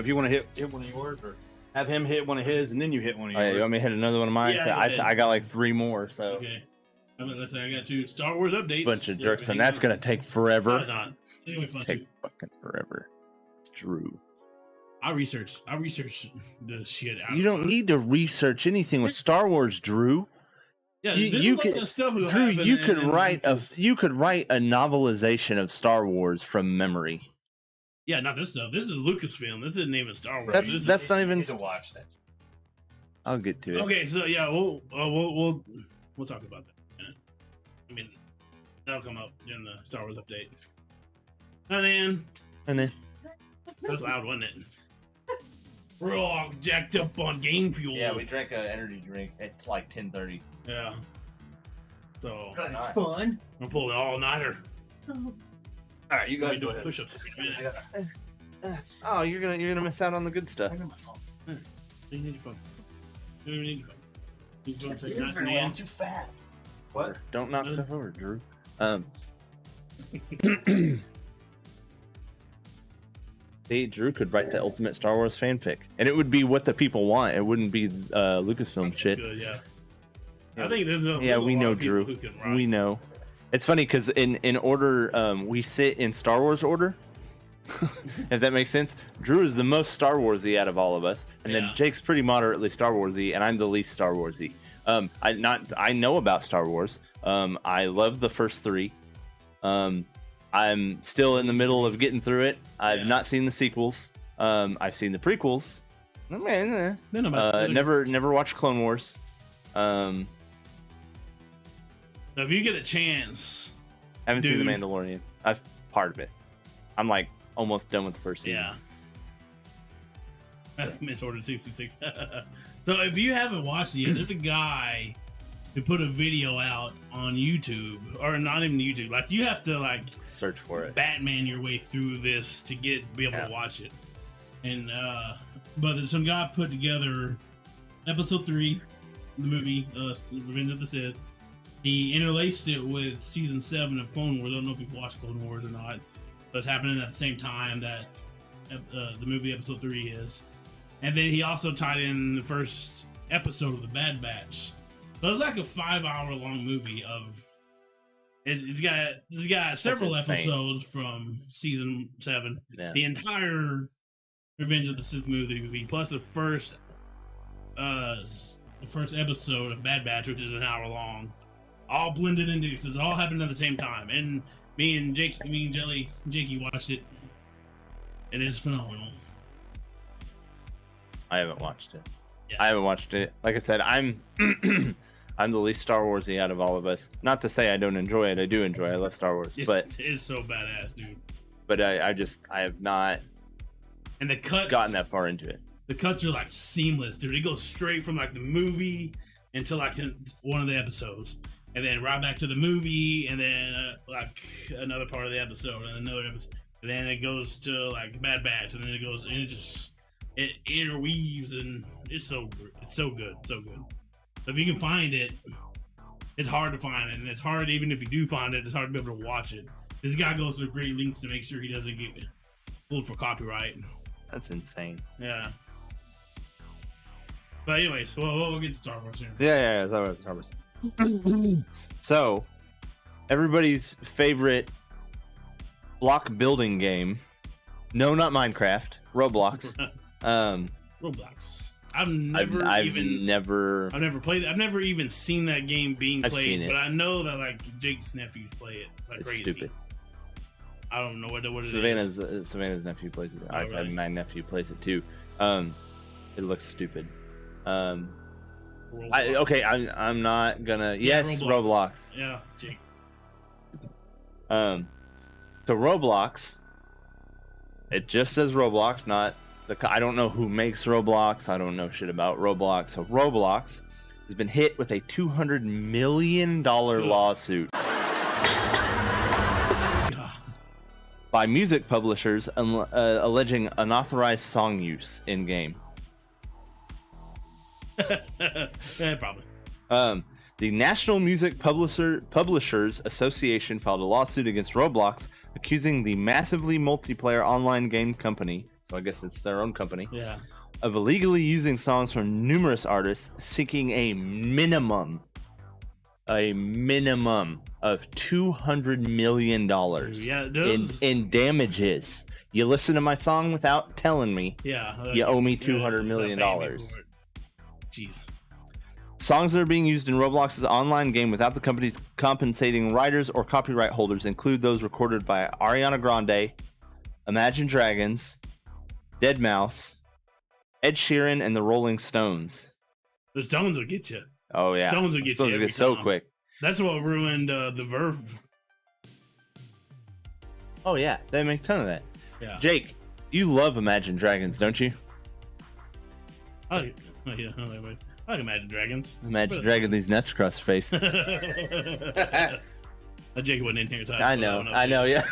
if you want to hit one of yours, or have him hit one of his, and then you hit one of yours. You want me to hit another one of mine? Yeah, I got like 3 more. So okay. Let's say I got 2 Star Wars updates. Bunch of jerks, and that's gonna take forever. No, it's not. It's gonna be fun too. Fucking forever. It's Drew. I researched the shit out. You don't need to research anything with Star Wars, Drew. Yeah, you could stuff Drew. You could write a novelization of Star Wars from memory. Yeah, not this stuff. This is Lucasfilm. This isn't even Star Wars. That's not even. To watch that. I'll get to it. Okay, so yeah, we'll talk about that. I mean, that'll come up in the Star Wars update. And then that was loud, wasn't it? We're all jacked up on game fuel. Yeah, we drank an energy drink. It's like 10:30. Yeah. So Fun. I'm pulling all nighter. All right, you guys do push-ups in a minute. Oh, you're gonna miss out on the good stuff. You need your phone. You don't need your phone. You just want to take You're nights in the end. too fat. What? Don't knock stuff over, Drew. See, Drew could write the ultimate Star Wars fanfic, and it would be what the people want. It wouldn't be Lucasfilm shit. Good, yeah. I think there's no. Yeah, we know, Drew. Drew. We know. It's funny because in order, we sit in Star Wars order. If that makes sense. Drew is the most Star Warsy out of all of us, and then Jake's pretty moderately Star Warsy, and I'm the least Star Warsy. I know about Star Wars. I love the first 3. I'm still in the middle of getting through it. I've not seen the sequels. I've seen the prequels. Never watched Clone Wars. Now, if you get a chance, Haven't seen The Mandalorian. I've part of it. I'm like almost done with the first season. Yeah. It's ordered 66. So if you haven't watched it yet, there's a guy who put a video out on YouTube, or not even YouTube. Like, you have to like search for it, Batman your way through this to be able to watch it. And but some guy put together episode 3, the movie Revenge of the Sith. He interlaced it with season 7 of Clone Wars. I don't know if you've watched Clone Wars or not, but it's happening at the same time that the movie episode 3 is. And then he also tied in the first episode of the Bad Batch. So it's like a 5-hour long movie of. It's got several episodes from season 7. Yeah. The entire Revenge of the Sith movie, plus the first episode of Bad Batch, which is an hour long, all blended into. It's all happened at the same time. And me and Jakey watched it. It is phenomenal. I haven't watched it. Yeah. I haven't watched it. Like I said, I'm I'm the least Star Warsy out of all of us. Not to say I don't enjoy it. I do enjoy it. I love Star Wars. But it is so badass, dude. But I have not gotten that far into it. The cuts are like seamless, dude. It goes straight from like the movie into like one of the episodes, and then right back to the movie, and then like another part of the episode, and another episode, and then it goes to like Bad Batch, and then it goes, and it interweaves, and it's so good, so good. So if you can find it, it's hard to find it, and it's hard even if you do find it, it's hard to be able to watch it. This guy goes through great lengths to make sure he doesn't get pulled for copyright. That's insane. Yeah. But anyways, we'll get to Star Wars here. Yeah, Star Wars. So, everybody's favorite block building game. No, not Minecraft. Roblox. Roblox. I've never played it. I've never even seen that game being played, but I know that like Jake's nephews play it like it's crazy. Stupid. I don't know what it Savannah's, is. Savannah's nephew plays it. Oh, really? My nephew plays it too. It looks stupid. I'm not gonna. Yes, Roblox. Yeah, Jake. So Roblox. It just says Roblox, not the. I don't know who makes Roblox. I don't know shit about Roblox. So Roblox has been hit with a $200 million lawsuit by music publishers alleging unauthorized song use in game. Probably. The National Music Publishers Association filed a lawsuit against Roblox, accusing the massively multiplayer online game company, so I guess it's their own company, Yeah. of illegally using songs from numerous artists, seeking a minimum of $200 million Yeah, those, in damages. You listen to my song without telling me. yeah. You owe me $200 million. Jeez. Songs that are being used in Roblox's online game without the company's compensating writers or copyright holders include those recorded by Ariana Grande, Imagine Dragons, Deadmau5, Ed Sheeran, and the Rolling Stones. The Stones will get you. Oh yeah, Stones will get you every so time. quick. That's what ruined the Verve. Oh yeah, they make a ton of that. Yeah. Jake, you love Imagine Dragons, don't you? I like Imagine Dragons. Imagine Dragon these nuts across your face. Jake wasn't in here, so I know, yeah.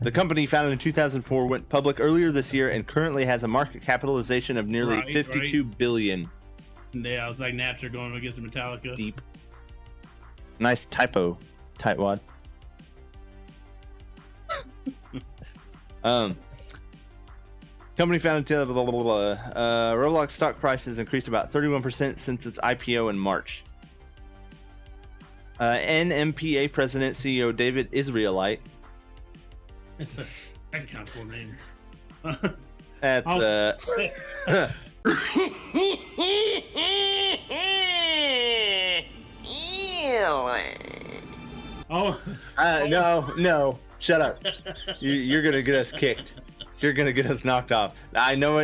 The company, founded in 2004, went public earlier this year and currently has a market capitalization of nearly $52 billion. Yeah, it's like Napster going against Metallica. Deep. Nice typo, tightwad. Company founded Roblox stock price has increased about 31% since its IPO in March. NMPA President CEO David Israelite That's kind of cool name. at the no, shut up. You're gonna get us kicked. You're gonna get us knocked off. I know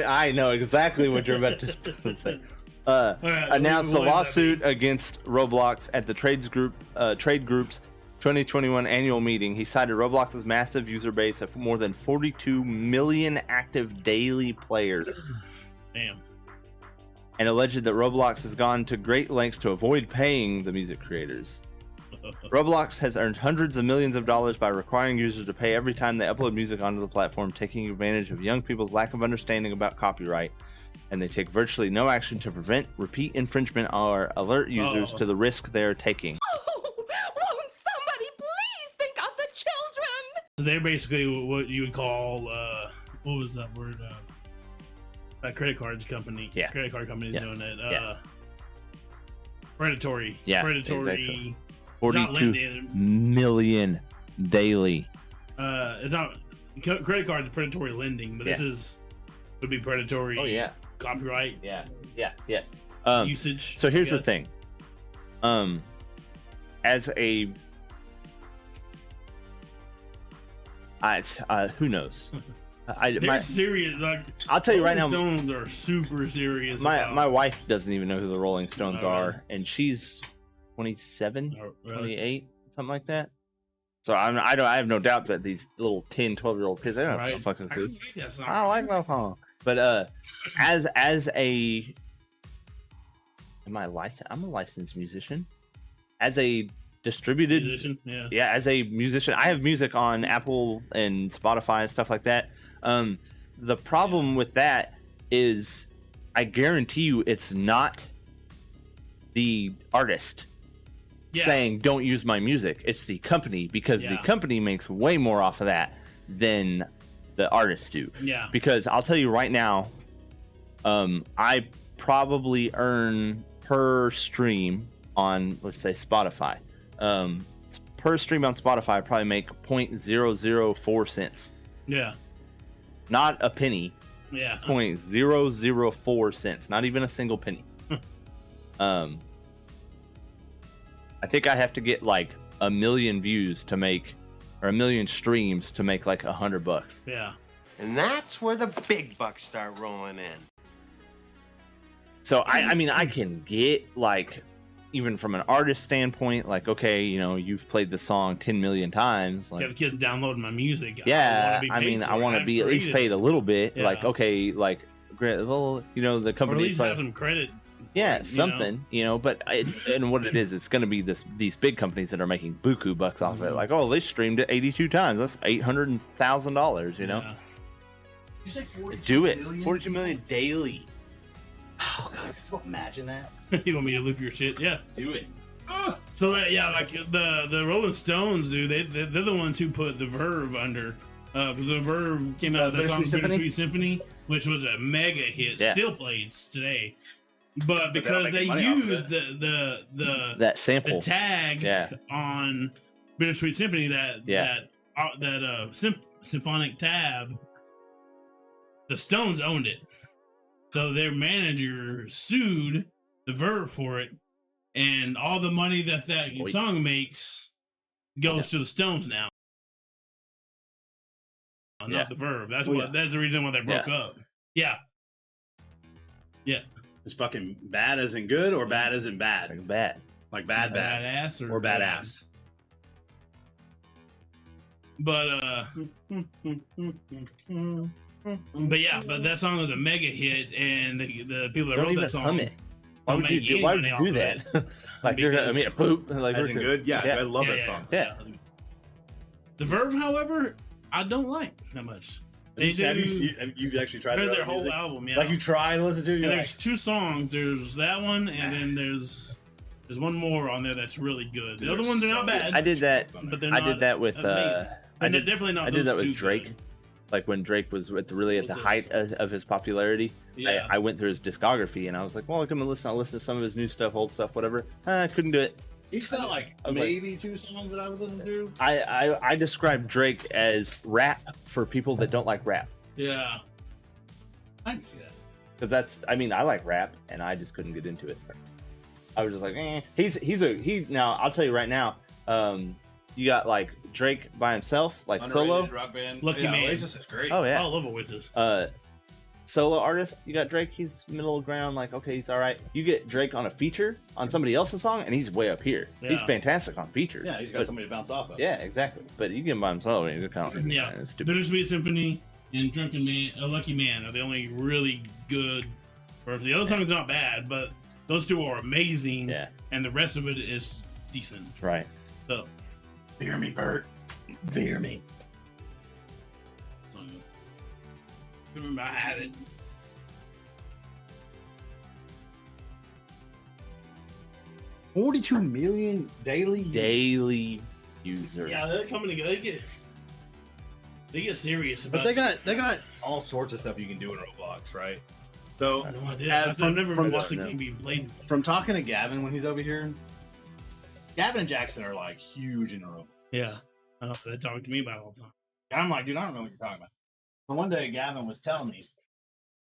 exactly what you're about to say. Announced a lawsuit against Roblox at the trade group's 2021 annual meeting. He cited Roblox's massive user base of more than 42 million active daily players. Damn. And alleged that Roblox has gone to great lengths to avoid paying the music creators. Roblox has earned hundreds of millions of dollars by requiring users to pay every time they upload music onto the platform, taking advantage of young people's lack of understanding about copyright. And they take virtually no action to prevent repeat infringement or alert users to the risk they're taking. Oh, won't somebody please think of the children? So they're basically what you would call, what was that word? A credit cards company. Yeah. Credit card companies doing that. Yeah. Predatory. Yeah, Predatory. exactly. It's not 42 lending. million daily. It's not credit cards. Predatory lending, but this would be predatory. Oh yeah. Copyright. Yeah. Yes. Usage. So here's I the thing. As a who knows? They're serious. Like, I'll tell you right now. Stones are super serious. My wife doesn't even know who the Rolling Stones Oh, really? are, and she's 27, Oh, really? 28, something like that. So I have no doubt that these little 10, 12-year-old kids, they don't have no fucking clue. I like that song. But as a am I licensed? I'm a licensed musician. As a distributed musician, as a musician, I have music on Apple and Spotify and stuff like that. The problem with that is I guarantee you it's not the artist saying don't use my music. It's the company, because the company makes way more off of that than the artists do. Yeah. Because I'll tell you right now, I probably earn per stream on, let's say, Spotify. Per stream on Spotify, I probably make 0.004 cents. Yeah. Not a penny. Yeah. 0.004 cents. Not even a single penny. I think I have to get like 1 million views to make, or 1 million streams to make like $100. Yeah. And that's where the big bucks start rolling in. So I mean, I can get like, even from an artist standpoint, like, okay, you know, you've played the song 10 million times. Like, you have kids downloading my music. Yeah, I want to be at least paid a little bit. Yeah. Like, okay, like, well, you know, the company, or at least like, have some credit. Yeah, something, you know, but it's, and what it is, it's going to be these big companies that are making buku bucks off of it. Like, oh, they streamed it 82 times. That's $800,000, you know? Yeah. You say 42 Do it. million? 42 million daily. Oh god, can you imagine that? You want me to loop your shit? Yeah. Do it. So yeah, like the Rolling Stones, dude, they're the ones who put the Verve under The Verve came out with that song Bittersweet Symphony? Bittersweet Symphony, which was a mega hit, Yeah. still played today. But because they making money off of used the That sample. tag Yeah. on Bittersweet Symphony, that symphonic tab, the Stones owned it. So their manager sued the Verve for it, and all the money that song makes goes to the Stones now, not the Verve. That's that's the reason why they broke up. Yeah. Is fucking bad as in good or bad as in bad? Like bad. Like bad. Badass Or badass. But but that song was a mega hit, and the people that Don't wrote even that song hum it. Why don't would you make do? any Why would money you off do of that? it. Like you're gonna, I mean, poop. Like As in good? Yeah, I love that song. Yeah. The Verve, however, I don't like that much. They Have do. you actually tried Heard their their whole music? album, yeah. Like you try to listen to it? And You're there's two songs. There's that one, and then there's one more on there that's really good. The other ones are not bad. I did that. but they're I not did that with. amazing. I And they're did definitely not. I did those that two with Drake. good. Like when Drake was really at the height of his popularity. Yeah. I went through his discography and I was like, well, I'm gonna listen. I'll listen to some of his new stuff, old stuff, whatever. I couldn't do it. He's got like I was like- maybe two songs that I would listen to. I describe Drake as rap for people that don't like rap. Yeah. I can see that. Because that's, I mean, I like rap and I just couldn't get into it. I was just like, eh. He's now, I'll tell you right now, you got like Drake by himself, like Underrated solo. rock band. Lucky Man. Oasis is great. Oh I yeah. love Oasis. Solo artist, you got Drake, he's middle ground, like okay, he's all right. You get Drake on a feature on somebody else's song and he's way up here. He's Yeah. fantastic on features. Yeah, he's got But- somebody to bounce off of. yeah, exactly. But you get him by himself and you're kind of Yeah. it's stupid. Bittersweet Symphony and Drunken Man, Lucky Man are the only really good. Or the other song's not bad, but those two are amazing. Yeah. And the rest of it is decent. Right. So, Fear me, Bert. Fear me. so remember I have it. $42 million daily. Daily users. Yeah, they're coming together. They get serious about. But they got all sorts of stuff you can do in Roblox, right? So No idea. I've never from watched the what- game being played before. from talking to Gavin when he's over here, Gavin and Jackson are like huge in Roblox. Yeah, I know they talk to me about it all the time. And I'm like, dude, I don't know what you're talking about. But one day Gavin was telling me,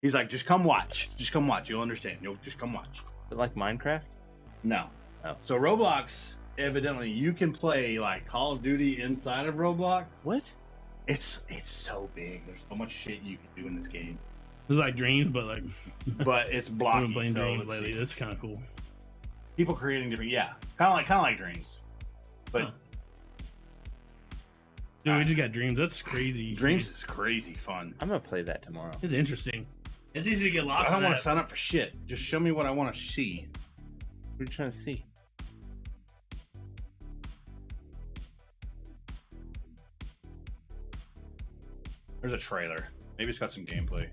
he's like, just come watch. Just come watch. You'll understand. You'll just come watch. Is it like Minecraft? No. Oh. So Roblox, evidently, you can play like Call of Duty inside of Roblox. What? It's so big. There's so much shit you can do in this game. It's like Dreams, but like But it's I've blocky. been playing so Dreams it's- lately. That's kind of cool. People creating different, yeah, kind of like Dreams. But Huh. Dude, we just got Dreams. That's crazy. Dreams is crazy fun. I'm gonna play that tomorrow. It's interesting. It's easy to get I lost don't in want that. to sign up for shit. Just show me what I want to see. What are you trying to see? There's a trailer. Maybe it's got some gameplay.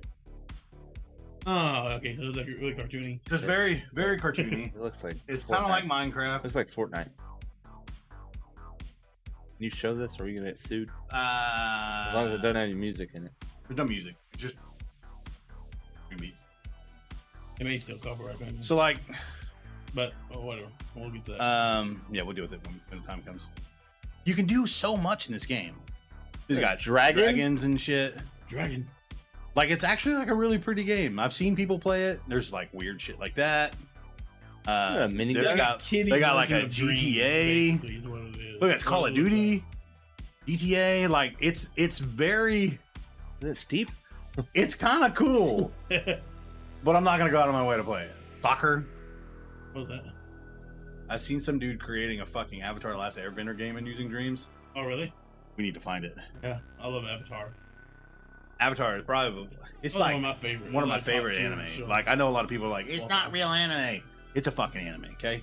Oh, okay. So it's like really cartoony. Just very, very cartoony. It looks like It's kind of like Fortnite. Minecraft. Looks like Fortnite. Can you show this or are you gonna get sued? As long as it doesn't have any music in it. There's no music. It's just beats. It may still copyright thing, So like, but whatever. We'll get to that. yeah, we'll deal with it when the time comes. You can do so much in this game. He's got Dragon? dragons and shit. Dragon. Like it's actually like a really pretty game. I've seen people play it. There's like weird shit like that. A mini there's gun? got- Kiddie they got like version a of Dreams, GTA. basically, is what it is. Look, it's Call of What it looks Duty, GTA. Like it's very, Is it steep? it's kind of cool. like. But I'm not gonna go out of my way to play it. Soccer. What was that? I've seen some dude creating a fucking Avatar: The Last Airbender game and using Dreams. Oh, really? We need to find it. Yeah, I love Avatar. Avatar is probably it's One like of my favorite. one of my top favorite two anime. shows. Like I know a lot of people are like it's Well, not real anime. It's a fucking anime. Okay.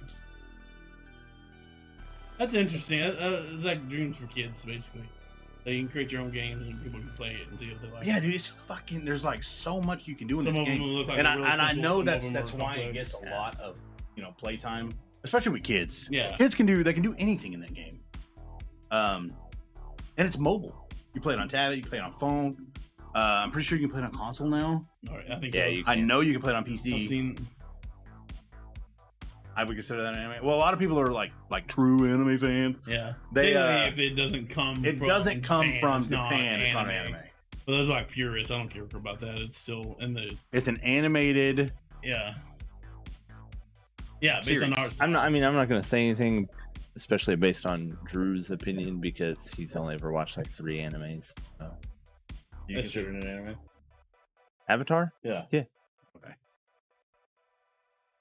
That's interesting. It's like Dreams for kids, basically. They can create your own games and people can play it and see if they like Yeah, it. dude, it's fucking. There's like so much you can do in Some this of them game, look like and they're I really simple, know some of that's them are why it complex. gets a lot of playtime, especially with kids. Yeah. Kids can do anything in that game. And it's mobile. You play it on tablet. You can play it on phone. I'm pretty sure you can play it on console now. All right, I think Yeah, so. you I know you can play it on PC. I've seen. I would consider that an anime. Well, a lot of people are like true anime fans. Yeah, They, if it doesn't come, It from doesn't come Japan, from it's not Japan. It's not an anime. But those are like purists. I don't care about that. It's still in the It's an animated. yeah, based Series. on ours. I'm not going to say anything, especially based on Drew's opinion, because he's only ever watched like 3 animes. So. You That's consider it an anime? Avatar? Yeah. Yeah. Okay.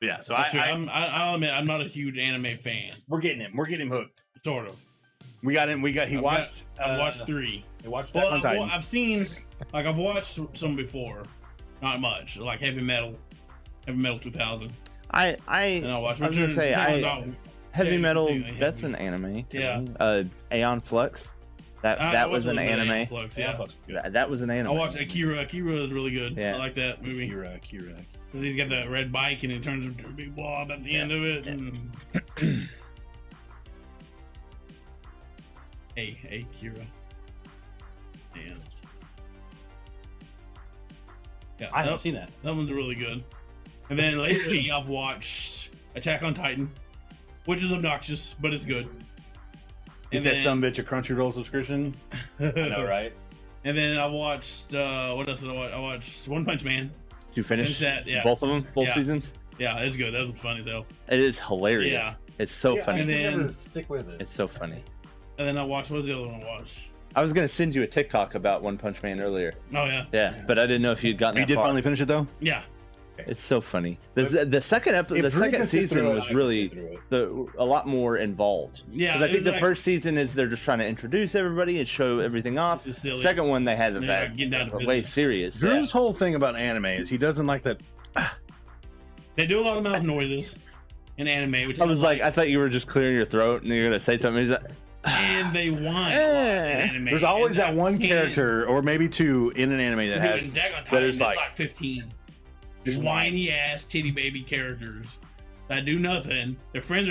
Yeah. So I'll admit I'm not a huge anime fan. we're getting him. We're getting him hooked. Sort of. We got him. He watched. I've watched 3. He watched Well, Attack on Titan. I've seen, like, I've watched some before, not much, like Heavy Metal 2000. And I watched. I was gonna say, Heavy Metal. technically That's heavy. an anime. to Yeah. me. Aeon Flux. I That was watched an a little bit of anime. Flux, Yeah, yeah. fuck, good. That was an anime. I watched Akira. Akira is really good. Yeah. I like that movie. Kira. Because he's got that red bike and it turns into a big blob at the end of it. And... hey, Kira. Man. Yeah, I haven't seen that. that one's really good. And then lately I've watched Attack on Titan, which is obnoxious, but it's good. Get that some bitch a Crunchyroll subscription. I know, right? And then I watched what else did I watch? I watched One Punch Man. Did you finish that, yeah. both of them? Both Yeah. seasons? Yeah, it's good. That was funny though. It is hilarious. Yeah. It's so Yeah, funny. And then- never stick with it. It's so funny. And then I watched what was the other one I watched? I was gonna send you a TikTok about One Punch Man earlier. Oh yeah. Yeah, but I didn't know if you'd gotten You that did far. finally finish it though. Yeah. It's so funny. The second episode, the If Drew second can sit season through it, I was can really sit through it. a lot more involved. Yeah, 'Cause I think it's the like- first season is they're just trying to introduce everybody and show everything off. This is silly. Second one they had They're that getting down to way business. serious. Drew's whole thing about anime is he doesn't like that. They do a lot of mouth noises in anime, which I was like, I thought you were just clearing your throat and you're gonna say something. He's like, and they whine a lot in anime. There's always And that one can't- character, or maybe 2, in an anime that Dude, has. in Attack on that Titan, is there's like- like 15 Just whiny ass titty baby characters that do nothing. Their friends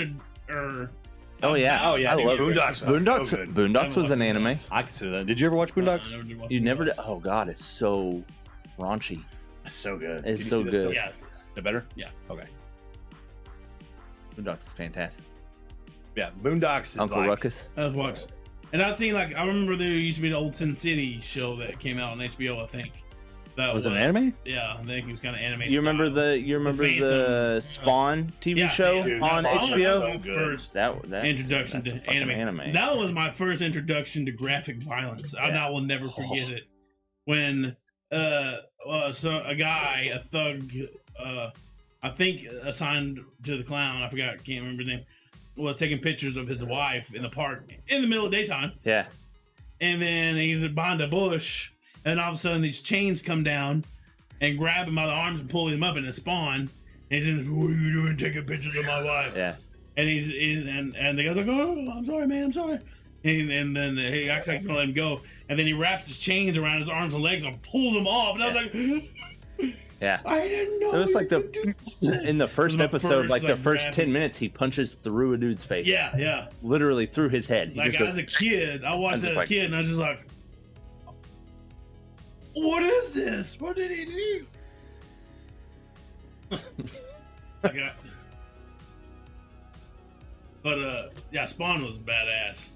are oh yeah, Oh, yeah, I dude, love Boondocks. Boondocks. So good. Boondocks was an anime. I consider that. Did you ever watch Boondocks? You never did. Oh god, it's so raunchy. It's so good. It's Did you so see that good. stuff? Yeah, Is it better? Yeah. Okay. Boondocks is fantastic. Yeah, Boondocks is Uncle like, Ruckus. I was watching. And I've seen, like, I remember there used to be an old Sin City show that came out on HBO, I think. That Was it an anime? Yeah, I think it was kind of animated. You remember style. the Phantom, Spawn TV yeah, show dude, on that's HBO? my first That introduction that's a to fucking anime. That was my first introduction to graphic violence. And I will never forget it. When so a thug, I think assigned to the clown, I forgot, can't remember the name, was taking pictures of his wife in the park in the middle of daytime. Yeah. And then he's behind a bush, and all of a sudden these chains come down and grab him by the arms and pull him up in a spawn. And he's like, "What are you doing taking pictures of my wife?" Yeah. And and the guy's like, "Oh, I'm sorry, man, I'm sorry." And then he acts like he's gonna let him go. And then he wraps his chains around his arms and legs and pulls them off. And I was like, Yeah. I didn't know. It was like you could do that." in the first my episode, first, like the like, first graphic- 10 minutes, he punches through a dude's face. Yeah. Literally through his head. He Like just goes, as a kid, I watched I'm that as just a like- kid, and I was just like, "What is this? What did he do?" But yeah, Spawn was badass.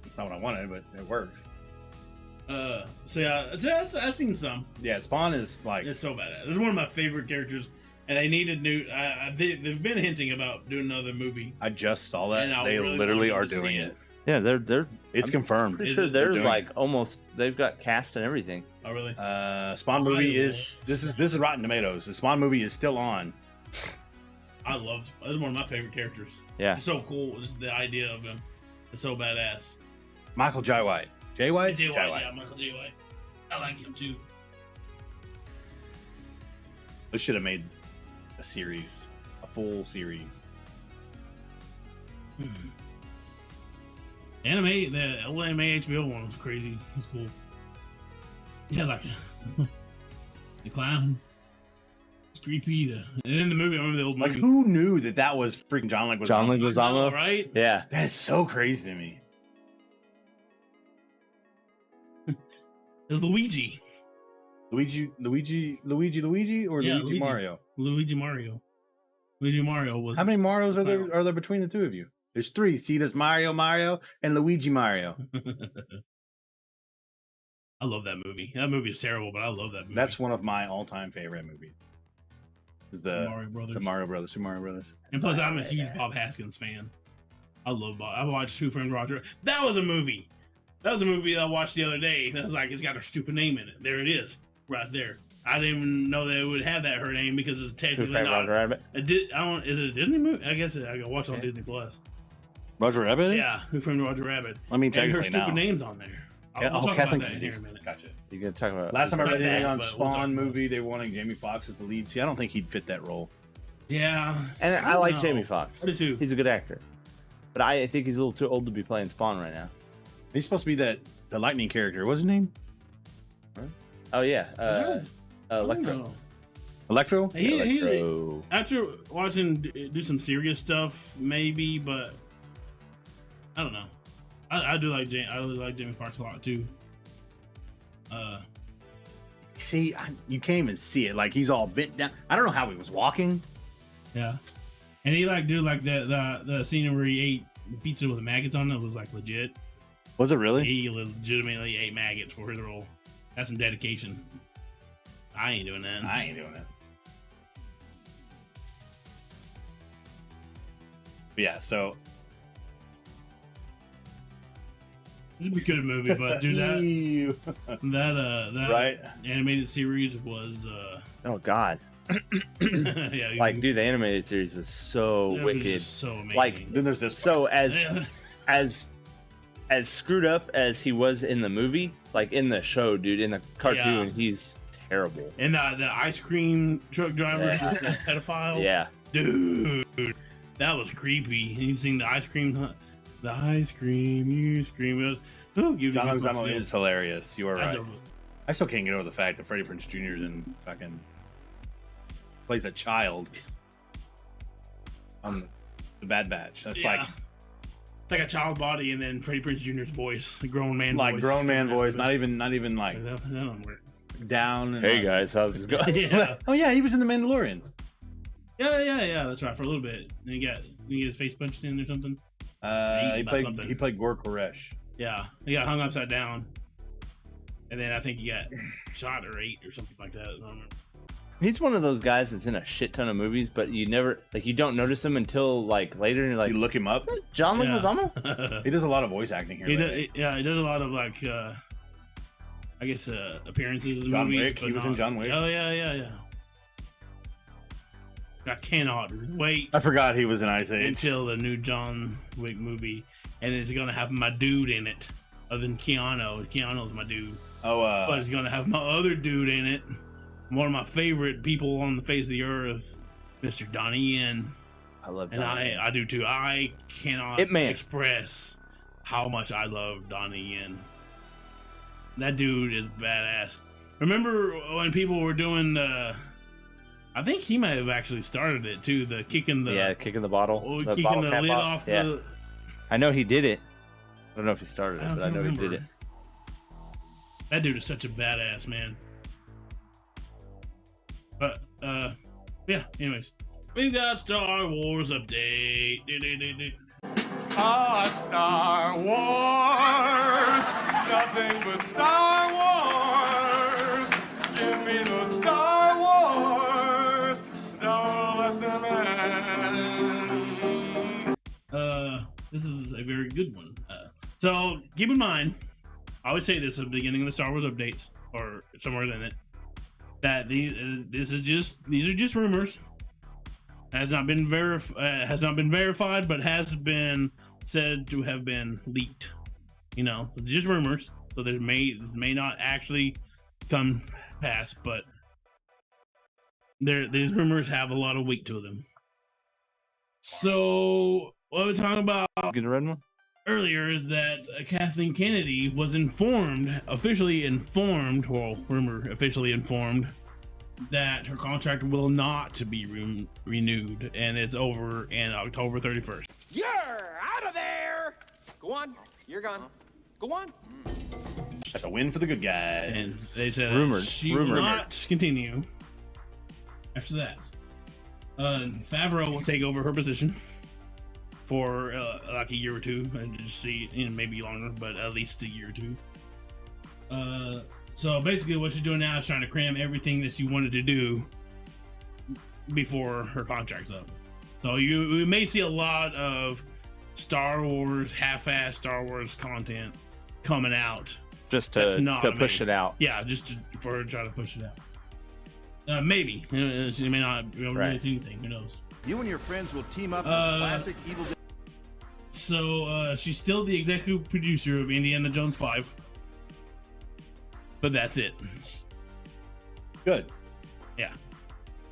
It's not what I wanted, but it works. So yeah, I've seen some. Yeah, Spawn is like. It's so badass. It's one of my favorite characters, and they needed new. They've been hinting about doing another movie. I just saw that. And I They really literally wanted are to see doing it. it. yeah, they're It's confirmed. pretty Is sure it? they're doing like almost, they've got cast and everything. Oh really? Spawn movie I is this is Rotten Tomatoes. The Spawn movie is still on. I love. It's one of my favorite characters. Yeah. It's so cool. Just the idea of him. It's so badass. Michael J. White. J. White. J. White, yeah, Michael J. White. I like him too. They should have made a series, a full series. Anime, the old anime HBO one was crazy. It's cool. Yeah, like the clown. It's creepy. And in the movie, I remember the old Like, movie. who knew that was freaking John Leguizamo? John I know, Leguizamo. right? Yeah. That is so crazy to me. It's Luigi. Luigi, or Yeah, Luigi Mario? Luigi Mario was. How many Marios are there between the two of you? There's 3. See, there's Mario, and Luigi Mario. I love that movie. That movie is terrible, but I love that movie. That's one of my all-time favorite movies. Is the Super Mario Brothers. And plus, I'm a huge Bob Haskins fan. I love Bob. I watched Who Framed Roger. That was a movie. That was a movie that I watched the other day. That was like, it's got her stupid name in it. There it is, right there. I didn't even know that it would have that her name because it's technically not. Roger Rabbit? Is it a Disney movie? I guess I got watch it on Disney Plus. Roger Rabbit? Yeah, Who Framed Roger Rabbit. Let me check and her it stupid now. names on there. We'll talk Kathleen about that here in a minute. Gotcha. You gonna talk about Last time I read Not anything that, on but we'll talk Spawn about movie, they wanted Jamie Foxx as the lead. See, I don't think he'd fit that role. Yeah, And I don't like know. Jamie Foxx. I do too. He's a good actor. But I think he's a little too old to be playing Spawn right now. He's supposed to be the lightning character. What's his name? Oh yeah, I don't Electro. know. Electro? He's Electro. after watching do some serious stuff, maybe, but I don't know. I do like I really like Jamie Foxx a lot too. See, you can't even see it. Like, he's all bent down. I don't know how he was walking. Yeah, and he like did like the scene where he ate pizza with maggots on it was like legit. Was it really? He legitimately ate maggots for his role. That's some dedication. I ain't doing that. I ain't doing it. But yeah, so It'd be a good movie, but dude, that right? animated series was Oh God. yeah, Like, dude, the animated series was so it was wicked. just so amazing. Like, Then there's this. so as screwed up as he was in the movie, like in the show, dude, in the cartoon, Yeah. he's terrible. and the ice cream truck driver, Yeah. just the pedophile. Yeah. Dude, that was creepy. And you've seen the ice cream, you scream. It was, John Leguizamo is hilarious. You are I right. don't- I still can't get over the fact that Freddie Prinze Jr. is in fucking plays a child on the Bad Batch. That's yeah. It's like a child body, and then Freddie Prinze Jr.'s voice, a grown man like voice. grown man voice, not even like That don't work. down. And Hey guys, how's this going? Yeah. Oh yeah, he was in the Mandalorian. Yeah. That's right. For a little bit, and he got his face punched in or something. He played Gor Koresh. Yeah, he got hung upside down, and then I think he got shot or ate or something like that. I don't remember. He's one of those guys that's in a shit ton of movies, but you don't notice him until like later, and you're like, You look him up. John Yeah. Leguizamo? He does a lot of voice acting here. lately. He does a lot of like, I guess appearances in John movies. Wick, but he was in not- John Wick. Oh yeah. I cannot wait I forgot he was in Ice Age. until the new John Wick movie, and it's gonna have my dude in it, other than Keanu. Keanu's my dude, Oh, but it's gonna have my other dude in it, one of my favorite people on the face of the earth, Mr. Donnie Yen. I love And Donnie Yen. I do too. I cannot Hitman. express how much I love Donnie Yen. That dude is badass. Remember when people were doing I think he might have actually started it too, the kicking the kicking the bottle. the kicking bottle the cap lid off Yeah. the I know he did it. I don't know if he started it, I but I know don't he did it. remember. That dude is such a badass, man. But yeah, anyways. We've got Star Wars update. Star Wars, nothing but Star Wars. Give me the Star Wars, don't let them end. This is a very good one. So keep in mind, I always say this at the beginning of the Star Wars updates, or somewhere in it, that these are just rumors. Has not been verified, but has been said to have been leaked. You know, just rumors. So this may not actually come past, but these rumors have a lot of weight to them. So what we're talking about Get a red one? earlier is that Kathleen Kennedy was officially informed, that her contract will not be renewed, and it's over in October 31st. You're out of there! Go on, you're gone. Go on. pushed. That's a win for the good guys. And they said Rumored. she will not continue after that. Favreau will take over her position for like a year or two, and just see, maybe longer, but at least a year or two. So basically, what she's doing now is trying to cram everything that she wanted to do before her contract's up. So we may see a lot of Star Wars, half-ass Star Wars content coming out. Just to push it out. Yeah, for her to try to push it out. Maybe. She may not really see anything. Who knows? You and your friends will team up as classic evil. So she's still the executive producer of Indiana Jones 5. But that's it. Good. Yeah.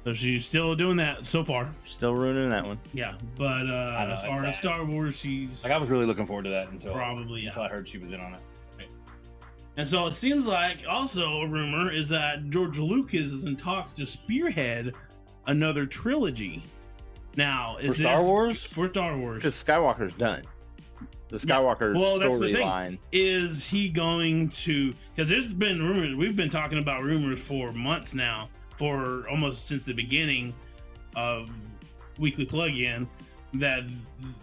So she's still doing that so far. Still ruining that one. Yeah. But as far as Star Wars, she's like, I was really looking forward to that until I heard she was in on it. Right. And so it seems like also a rumor is that George Lucas is in talks to spearhead another trilogy. Now, is for Star Wars? For Star Wars. Because Skywalker's done. The Skywalker storyline. Is he going to? Because there's been rumors. We've been talking about rumors for months now, for almost since the beginning of Weekly Plug-In, that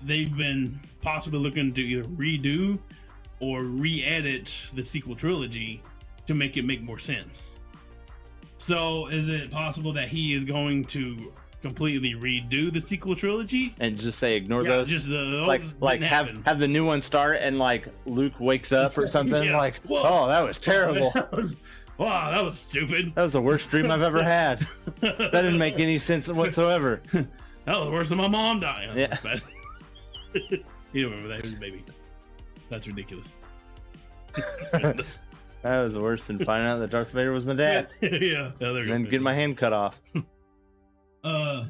they've been possibly looking to either redo or re-edit the sequel trilogy to make it make more sense. So, is it possible that he is going to completely redo the sequel trilogy and just say ignore those? Just those like have the new one start and like Luke wakes up or something. Like, whoa, oh, that was terrible. Wow, that was stupid. That was the worst dream I've ever had. That didn't make any sense whatsoever. That was worse than my mom dying. Yeah. You don't remember that? He was a baby. That's ridiculous. That was worse than finding out that Darth Vader was my dad. Yeah. And then getting my hand cut off. So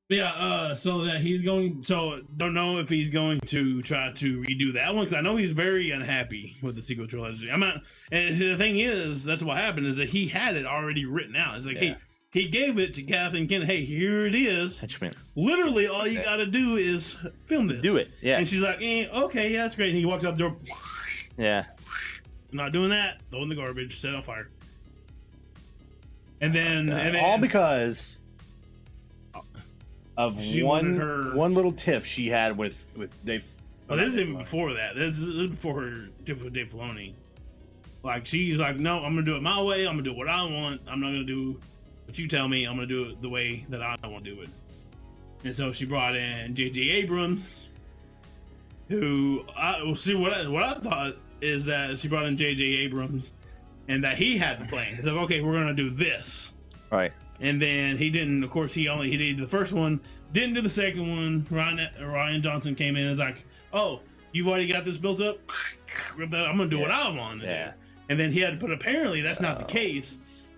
that he's going. So don't know if he's going to try to redo that one, because I know he's very unhappy with the sequel trilogy. I'm not. And the thing is, that's what happened, is that he had it already written out. It's like he gave it to Kathleen Kennedy. Hey, here it is. Literally, all you got to do is film this. Do it. Yeah. And she's like, okay, yeah, that's great. And he walks out the door. Yeah. Not doing that. Throw in the garbage. Set on fire. And then all because of one little tiff she had with Dave. Oh, this is even before that. This is before her tiff with Dave Filoni. Like, she's like, no, I'm gonna do it my way. I'm gonna do what I want. I'm not gonna do what you tell me. I'm gonna do it the way that I want to do it. And so she brought in J.J. Abrams, who what I thought is that she brought in J.J. Abrams, and that he had the plan. He's like, okay, we're gonna do this. Right. And then he didn't. Of course, he did the first one, didn't do the second one. Ryan Johnson came in and was like, "Oh, you've already got this built up. I'm gonna do what I want to do." And then he had to put. Apparently, that's not the case,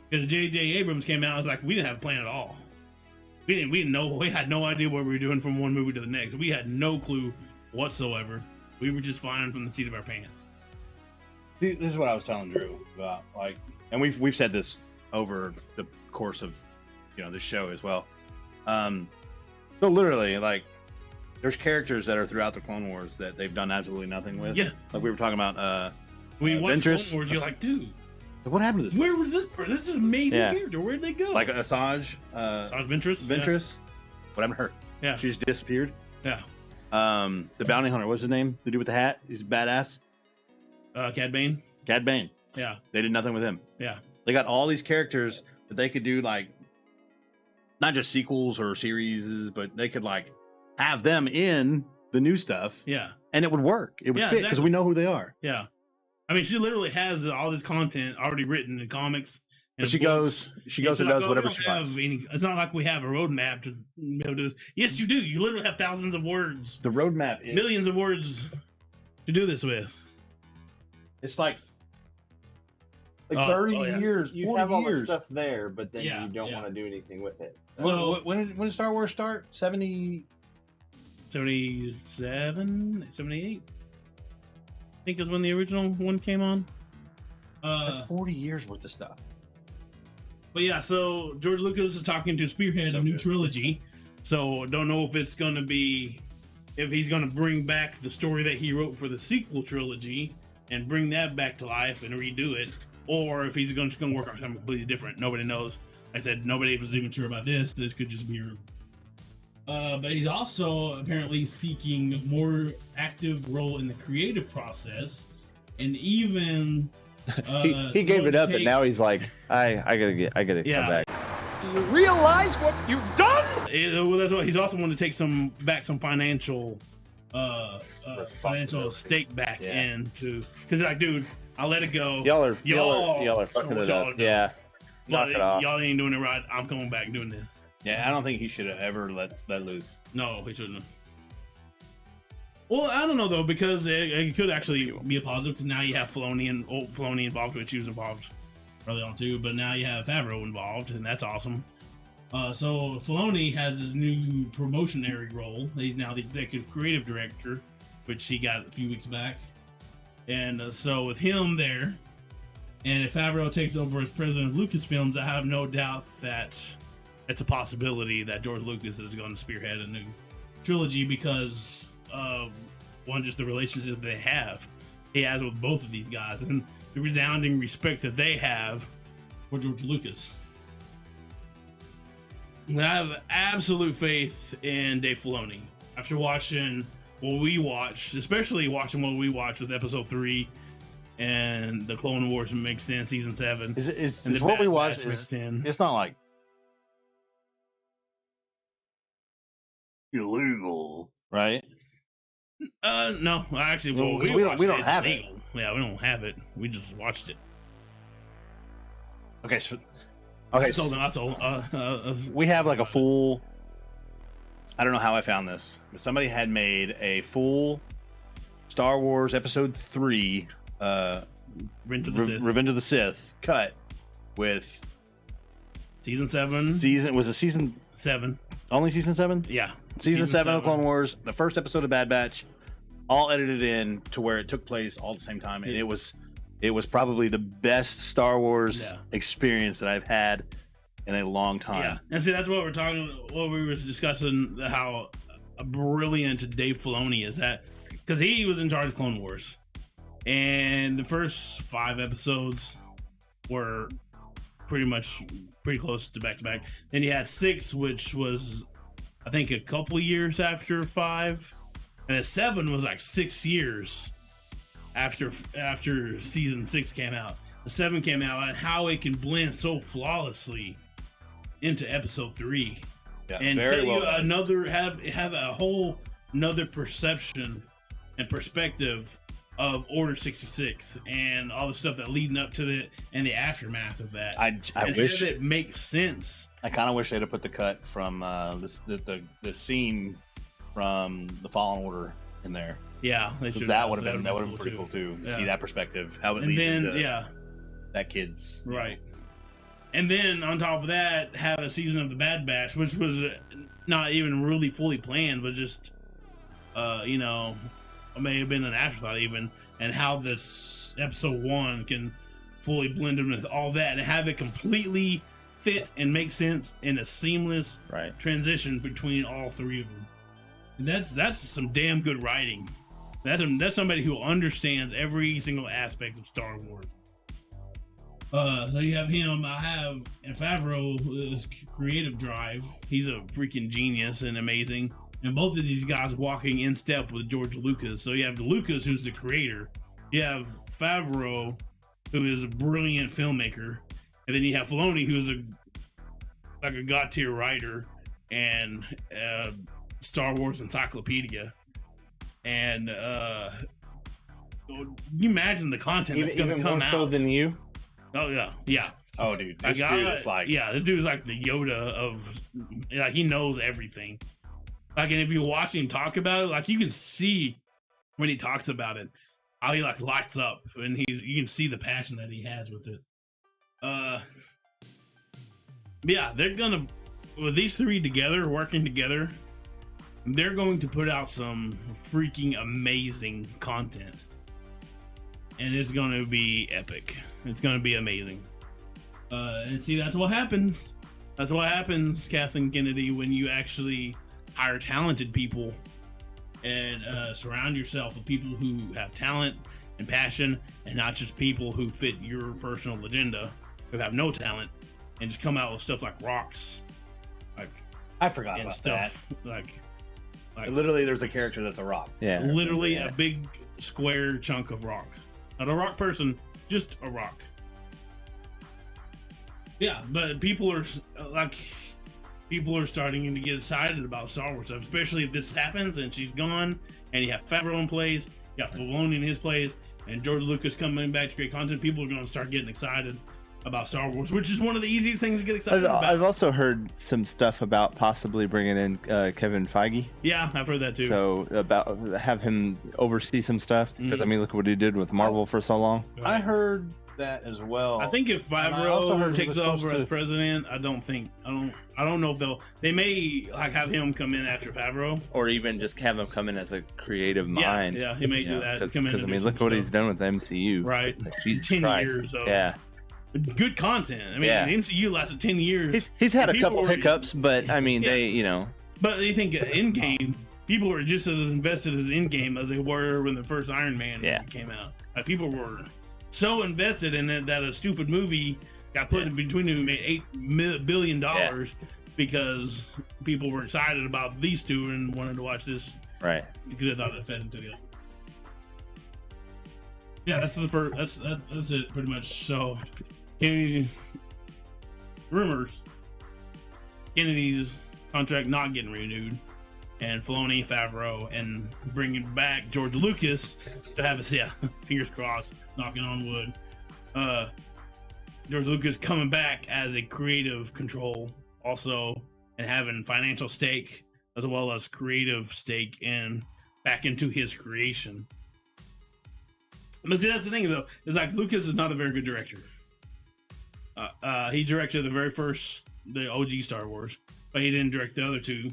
because J.J. Abrams came out and was like, "We didn't have a plan at all. We didn't know. We had no idea what we were doing from one movie to the next. We had no clue whatsoever. We were just flying from the seat of our pants." See, this is what I was telling Drew about, like, and we've said this over the course of this show as well. So literally, like, there's characters that are throughout the Clone Wars that they've done absolutely nothing with. Yeah, like we were talking about. When you watch Clone Wars, you're like, dude, what happened to this? Where was this person? This is an amazing character. Where'd they go? Like Asajj Ventress. Ventress. What happened to her? Yeah, she just disappeared. Yeah. The bounty hunter. What's his name? The dude with the hat. He's badass. Cad Bane. Cad Bane. Yeah. They did nothing with him. Yeah. They got all these characters that they could do, like, not just sequels or series, but they could, like, have them in the new stuff. Yeah. And it would work. It would fit because we know who they are. Yeah. I mean, she literally has all this content already written in comics. And but she goes and does whatever she wants. It's not like we have a roadmap to be able to do this. Yes, you do. You literally have thousands of words. The roadmap is millions of words to do this with. It's like 30 years. You have all the stuff there, but then you don't want to do anything with it. So, when did Star Wars start? 77, 78? I think is when the original one came on. That's 40 years worth of stuff. But yeah, so George Lucas is talking to spearhead a new trilogy. So don't know if it's going to be, if he's going to bring back the story that he wrote for the sequel trilogy, and bring that back to life and redo it, or if he's just gonna work on something completely different. Nobody knows. Like I said, nobody was even sure about this. This could just be. But he's also apparently seeking a more active role in the creative process, and even he gave it up, and now he's like, I gotta come back. Do you realize what you've done? Well, that's what he's also wanting to take some financial stake back into, because like, dude, I'll let it go. Y'all are fucking it up. Yeah, knock it off. Y'all ain't doing it right. I'm coming back and doing this. Yeah, I don't think he should have ever let loose. No, he shouldn't have. Well, I don't know though, because it could actually be a positive, because now you have Filoni involved, which he was involved early on too, but now you have Favreau involved, and that's awesome. So Filoni has his new promotionary role. He's now the executive creative director, which he got a few weeks back. And so with him there, and if Favreau takes over as president of Lucasfilms, I have no doubt that it's a possibility that George Lucas is going to spearhead a new trilogy, because of one, just the relationship he has with both of these guys, and the resounding respect that they have for George Lucas. I have absolute faith in Dave Filoni. After watching what we watched, especially watching what we watched with Episode 3 and the Clone Wars mixed in Season 7. Is what we watched mixed in. It's not like illegal, right? No, actually, well, we don't have it. Yeah, we don't have it. We just watched it. Okay, so we have like a full. I don't know how I found this, but somebody had made a full Star Wars Episode 3, Revenge of the Sith cut with Season 7. Was it Season 7? Only Season 7? Yeah. Season 7 of Clone Wars, the first episode of Bad Batch, all edited in to where it took place all at the same time, and it was probably the best Star Wars experience that I've had in a long time. Yeah, and see, that's what we were discussing, how brilliant Dave Filoni is, that because he was in charge of Clone Wars, and the first 5 episodes were pretty close to back to back. Then you had 6, which was I think a couple years after 5, and then 7 was like 6 years after Season 6 came out. The 7 came out, and how it can blend so flawlessly into Episode 3, and tell you have a whole another perception and perspective of Order 66 and all the stuff that leading up to it and the aftermath of that. I wish it makes sense. I kind of wish they'd have put the cut from the scene from the Fallen Order in there. Yeah, they should. That would have been pretty cool too. See that perspective, how it leads into that kid's right. And then on top of that, have a season of the Bad Batch, which was not even really fully planned, but just may have been an afterthought even, and how this Episode 1 can fully blend in with all that and have it completely fit and make sense in a seamless transition between all 3 of them. And that's some damn good writing. That's somebody who understands every single aspect of Star Wars. So you have him. I have Favreau's creative drive. He's a freaking genius and amazing. And both of these guys walking in step with George Lucas. So you have Lucas, who's the creator. You have Favreau, who is a brilliant filmmaker. And then you have Filoni, who's a god tier writer and Star Wars encyclopedia. And you imagine the content that's going to come out. More so than you? Oh yeah. Oh dude, this dude is like, this dude is like the Yoda of, like, he knows everything. Like, and if you watch him talk about it, like, you can see when he talks about it how he like lights up, and you can see the passion that he has with it. They're gonna, with these 3 together, working together, they're going to put out some freaking amazing content, and it's going to be epic. It's going to be amazing. And see, that's what happens. That's what happens, Kathleen Kennedy, when you actually hire talented people and surround yourself with people who have talent and passion, and not just people who fit your personal agenda, who have no talent, and just come out with stuff like rocks, like I forgot and about stuff like literally, there's a character that's a rock. Yeah. literally a big square chunk of rock, not a rock person, just a rock. Yeah, but people are starting to get excited about Star Wars stuff, especially if this happens and she's gone, and you have Favreau in place, you got Filoni in his place, and George Lucas coming back to create content. People are going to start getting excited about Star Wars, which is one of the easiest things to get excited about. I've also heard some stuff about possibly bringing in Kevin Feige. Yeah, I've heard that too. So about have him oversee some stuff because I mean, look what he did with Marvel for so long. I heard that as well. I think if Favreau takes over as president, I don't know if they may like have him come in after Favreau, Or even just have him come in as a creative mind. Yeah, he may do that. Because Come in I and do mean, some look what stuff. he's done with the MCU. Right, Like, Jesus 10 Christ. years of Yeah. good content. I mean, Yeah. the MCU lasted 10 years. He's had a People couple were- hiccups, but I mean, Yeah. they. But they think Endgame, people were just as invested as Endgame as they were when the first Iron Man came out. Like, people were so invested in it that a stupid movie got put in between them and made $8 billion because people were excited about these two and wanted to watch this Right. because they thought it fed into the other. Yeah, that's the first. That's it pretty much. So, Kennedy's rumors. Kennedy's contract not getting renewed, and Filoni, Favreau, and bringing back George Lucas to have us. Yeah, fingers crossed. Knocking on wood. George Lucas coming back as a creative control, also, and having financial stake as well as creative stake in back into his creation. But see, that's the thing, though, is like Lucas is not a very good director. He directed the OG Star Wars, but he didn't direct the other two.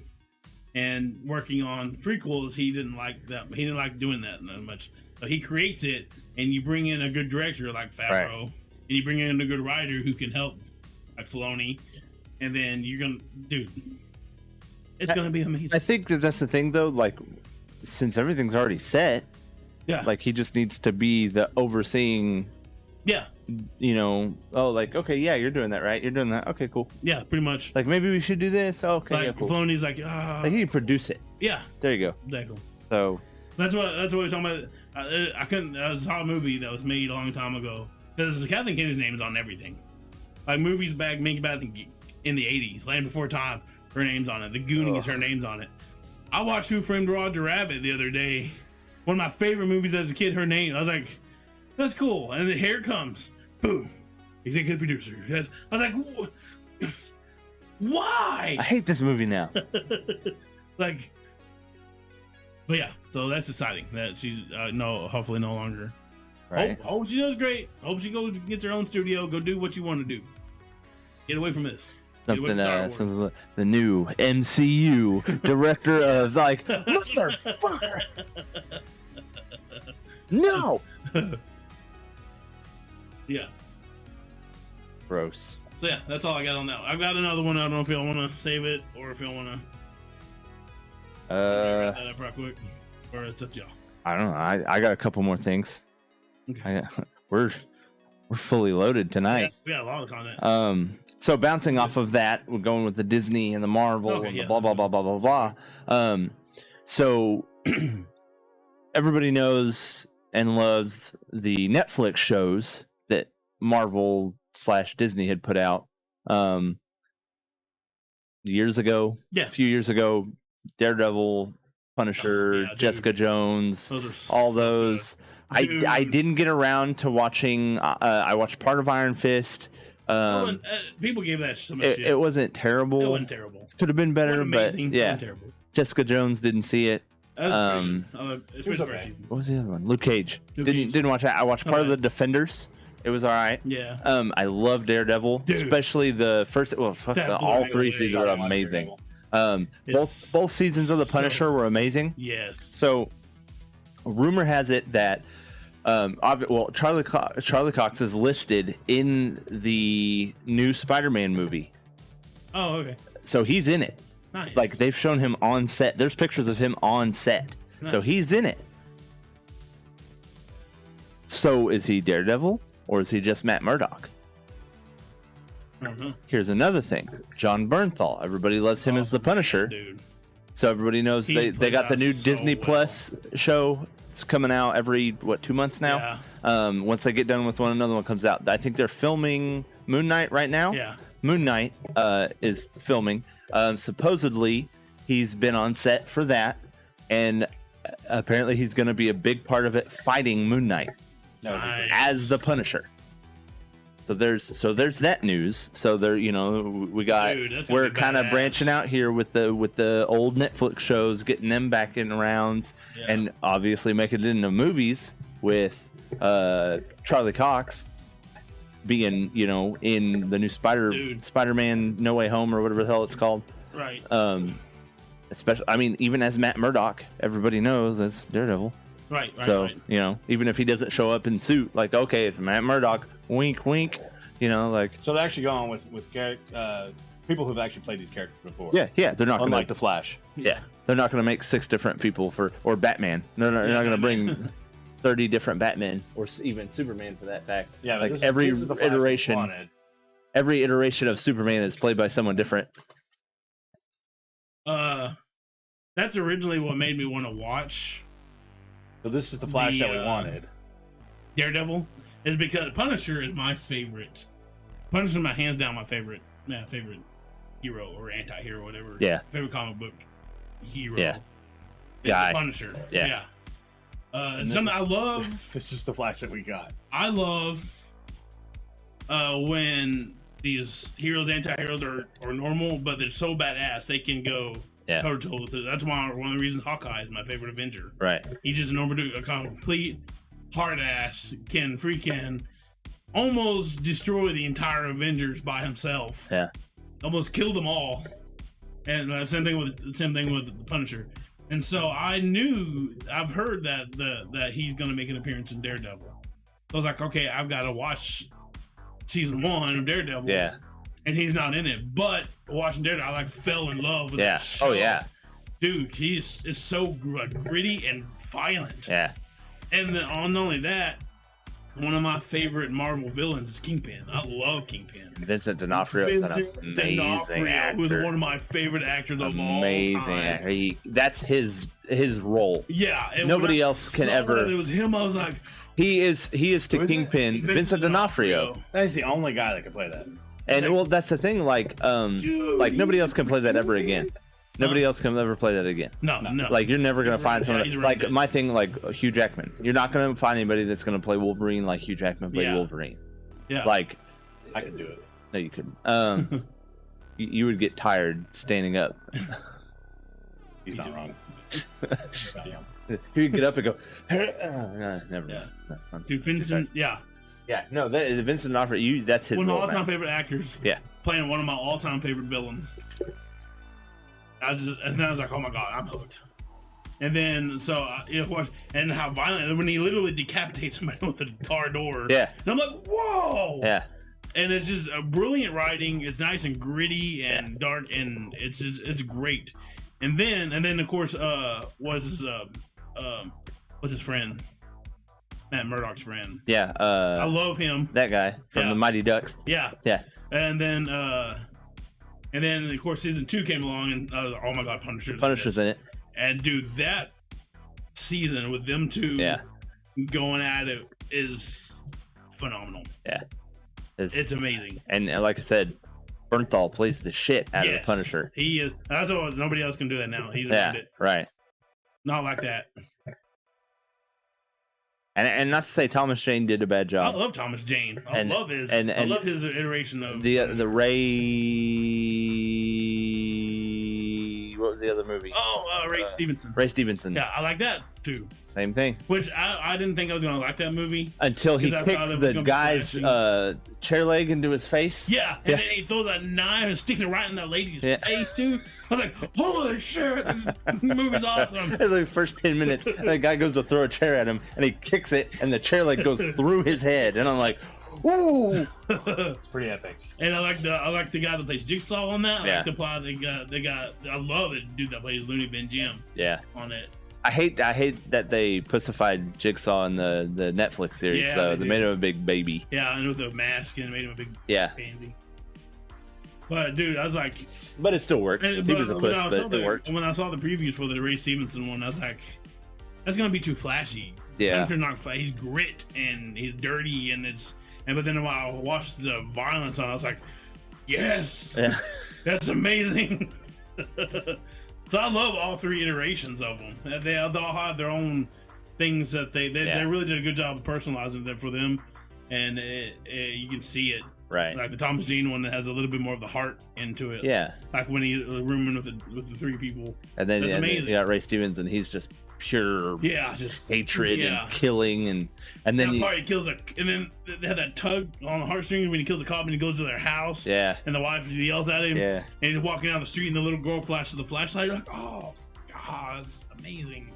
And working on prequels, he didn't like that. He didn't like doing that much. So he creates it, and you bring in a good director like Favreau, and you bring in a good writer who can help, like Filoni, and then you're gonna, dude, it's gonna be amazing. I think that's the thing, though. Like, since everything's already set, Yeah. like he just needs to be the overseeing. Yeah. Okay, yeah, you're doing that, right? You're doing that. Okay, cool. Yeah, pretty much. Like, maybe we should do this. Okay, Like yeah, cool. Filoni's like, Like, he can produce it. yeah, There you go. exactly. So, That's what we're talking about. I saw a movie that was made a long time ago because Kathleen Kennedy's name is on everything. Like movies made back in the 80s, Land Before Time, her name's on it. The Goonies, her name's on it. I watched Who Framed Roger Rabbit the other day. One of my favorite movies as a kid, her name. I was like, that's cool. And then here it comes. Boom. Executive producer. I was like, why? I hate this movie now. Like, but yeah, so that's exciting that she's hopefully no longer. Right. Hope she does great. Hope she goes gets her own studio. Go do what you want to do. Get away from this. Get away from Star Wars. Something the new MCU director of like, motherfucker. No. Yeah. Gross. So yeah, that's all I got on that one. I've got another one. I don't know if y'all want to save it or if y'all want to wrap that up real quick, or it's up to y'all. I don't know. I got a couple more things. Okay. We're fully loaded tonight. Yeah, we got a lot of content. So bouncing off of that, we're going with the Disney and the Marvel and the blah blah blah blah blah blah. So everybody knows and loves the Netflix shows that Marvel/Disney had put out years ago. Yeah. A few years ago, Daredevil, Punisher, Jessica Jones, all those. I didn't get around to watching. I watched part of Iron Fist. People gave that so much shit. It wasn't terrible. It wasn't terrible. Could have been better, Amazing, but yeah. wasn't terrible. Jessica Jones didn't see it. That was great. Especially the first season. What was the other one? Luke Cage. Luke Cage. Didn't watch that. I watched part of the Defenders. It was all right. Yeah. I love Daredevil, especially the first. Well, all three seasons are amazing. Both seasons of the Punisher were amazing. Yes. So, rumor has it that Charlie Cox is listed in the new Spider-Man movie. Oh, okay. So he's in it. Nice. Like they've shown him on set. There's pictures of him on set. Nice. So he's in it. So is he Daredevil or is he just Matt Murdock? Here's another thing. John Bernthal. Everybody loves him as the Punisher. Dude. So everybody knows they got the new Disney Plus show. It's coming out every 2 months now. Yeah. Once they get done with one, another one comes out. I think they're filming Moon Knight right now. Yeah. Moon Knight is filming. Supposedly he's been on set for that, and apparently he's going to be a big part of it, fighting Moon Knight as the Punisher. So there's that news. So there, we got. Dude, we're kind of branching out here with the old Netflix shows, getting them back in rounds, and obviously making it into movies with Charlie Cox being in the new Spider-Man No Way Home or whatever the hell it's called. Right. Especially, even as Matt Murdock, everybody knows that's Daredevil. Right. So even if he doesn't show up in suit, like, okay, it's Matt Murdock. Wink, wink. So they're actually going with people who've actually played these characters before. Yeah. They're not unlike the Flash. Yeah, they're not going to make 6 different people or Batman. They're not going to bring 30 different Batmen or even Superman for that fact. Yeah, like every iteration of Superman is played by someone different. That's originally what made me want to watch. So this is the Flash that we wanted. Daredevil is because Punisher is my favorite. Punisher, my hands down, my favorite hero or anti-hero, whatever. Yeah. Favorite comic book hero. Yeah. Guy. Punisher. Yeah. Something I love. This is the Flash that we got. I love when these heroes, anti-heroes are normal, but they're so badass they can go toe-to-toe. So that's one of the reasons Hawkeye is my favorite Avenger. Right. He's just a normal dude, a complete hard ass, can freaking almost destroy the entire Avengers by himself. Yeah. Almost kill them all. And same thing with the Punisher. And so I've heard that he's gonna make an appearance in Daredevil. So I was like, okay, I've got to watch season 1 of Daredevil. Yeah. And he's not in it, but watching Daredevil, I fell in love with that show. Oh yeah. Dude, is so gritty and violent. Yeah. And then not only that, one of my favorite Marvel villains is Kingpin. I love Kingpin. Vincent D'Onofrio is an amazing actor. Who's one of my favorite actors of all time. Amazing actor. That's his role. Yeah. And nobody else can ever. It was him. I was like, he is to Kingpin. Vincent D'Onofrio. He's the only guy that can play that. And well, that's the thing. Like nobody else can play that ever again. Nobody else can ever play that again. No. Like you're never gonna find someone like good. my thing, like Hugh Jackman. You're not gonna find anybody that's gonna play Wolverine like Hugh Jackman played Wolverine. Yeah. Like I can do it. No, you couldn't. You would get tired standing up. He's not wrong. He would get up and go. No, never mind. Yeah. Dude, Vincent. Yeah. Yeah. No, Vincent D'Onofrio. That's his. One of my role, all-time man. favorite actors. Yeah. Playing one of my all-time favorite villains. And then I was like, oh my god, I'm hooked. And then and how violent when he literally decapitates somebody with a car door. Yeah. And I'm like, whoa. Yeah. And it's just a brilliant writing. It's nice and gritty and dark, and it's great. And then of course what's his friend? Matt Murdock's friend. Yeah. I love him. That guy from the Mighty Ducks. Yeah. Yeah. And then of course season 2 came along, and oh my god, Punisher's in it. And dude, that season with them two going at it is phenomenal. Yeah. It's amazing. And like I said, Bernthal plays the shit out of the Punisher. He is. That's what nobody else can do that now. He's earned it. Right. Not like that. And not to say Thomas Jane did a bad job. I love Thomas Jane. I love his iteration of the Ray. What was the other movie? Ray Stevenson. Ray Stevenson. Yeah, I like that too. Same thing. Which I didn't think I was gonna like that movie until he kicked the guy's chair leg into his face. Yeah, and then he throws a knife and sticks it right in that lady's face too. I was like, holy shit, this movie's awesome. It's like the first 10 minutes, the guy goes to throw a chair at him and he kicks it and the chair leg goes through his head, and I'm like, ooh. It's pretty epic. And I like the guy that plays Jigsaw on that. I Yeah. like the plot. I love the dude that plays Looney Bin Jim. Yeah. On it. I hate that they pussified Jigsaw in the Netflix series. Yeah, though. they They did. made him a big baby. Yeah, and with a mask and made him a big Yeah. pansy. But dude, I was like, But it still works. He was a puss, but it worked. when I saw the previews for the Ray Stevenson one, I was like, that's gonna be too flashy. Yeah. Punisher's not he's grit and he's dirty but then when I watched the violence on, I was like, yes, Yeah. that's amazing. So I love all three iterations of them. They all have their own things that they really did a good job of personalizing them for them, and you can see it. Right. Like the Thomas Jane one that has a little bit more of the heart into it. Yeah. Like when he rooming with the three people. And then That's amazing. you got Ray Stevens, and he's just pure Just hatred and killing, and then that you, part he kills and then they have that tug on the heartstrings when he kills the cop and he goes to their house. Yeah. And the wife yells at him. Yeah. And he's walking down the street and the little girl flashes the flashlight. You're like, oh god, it's amazing.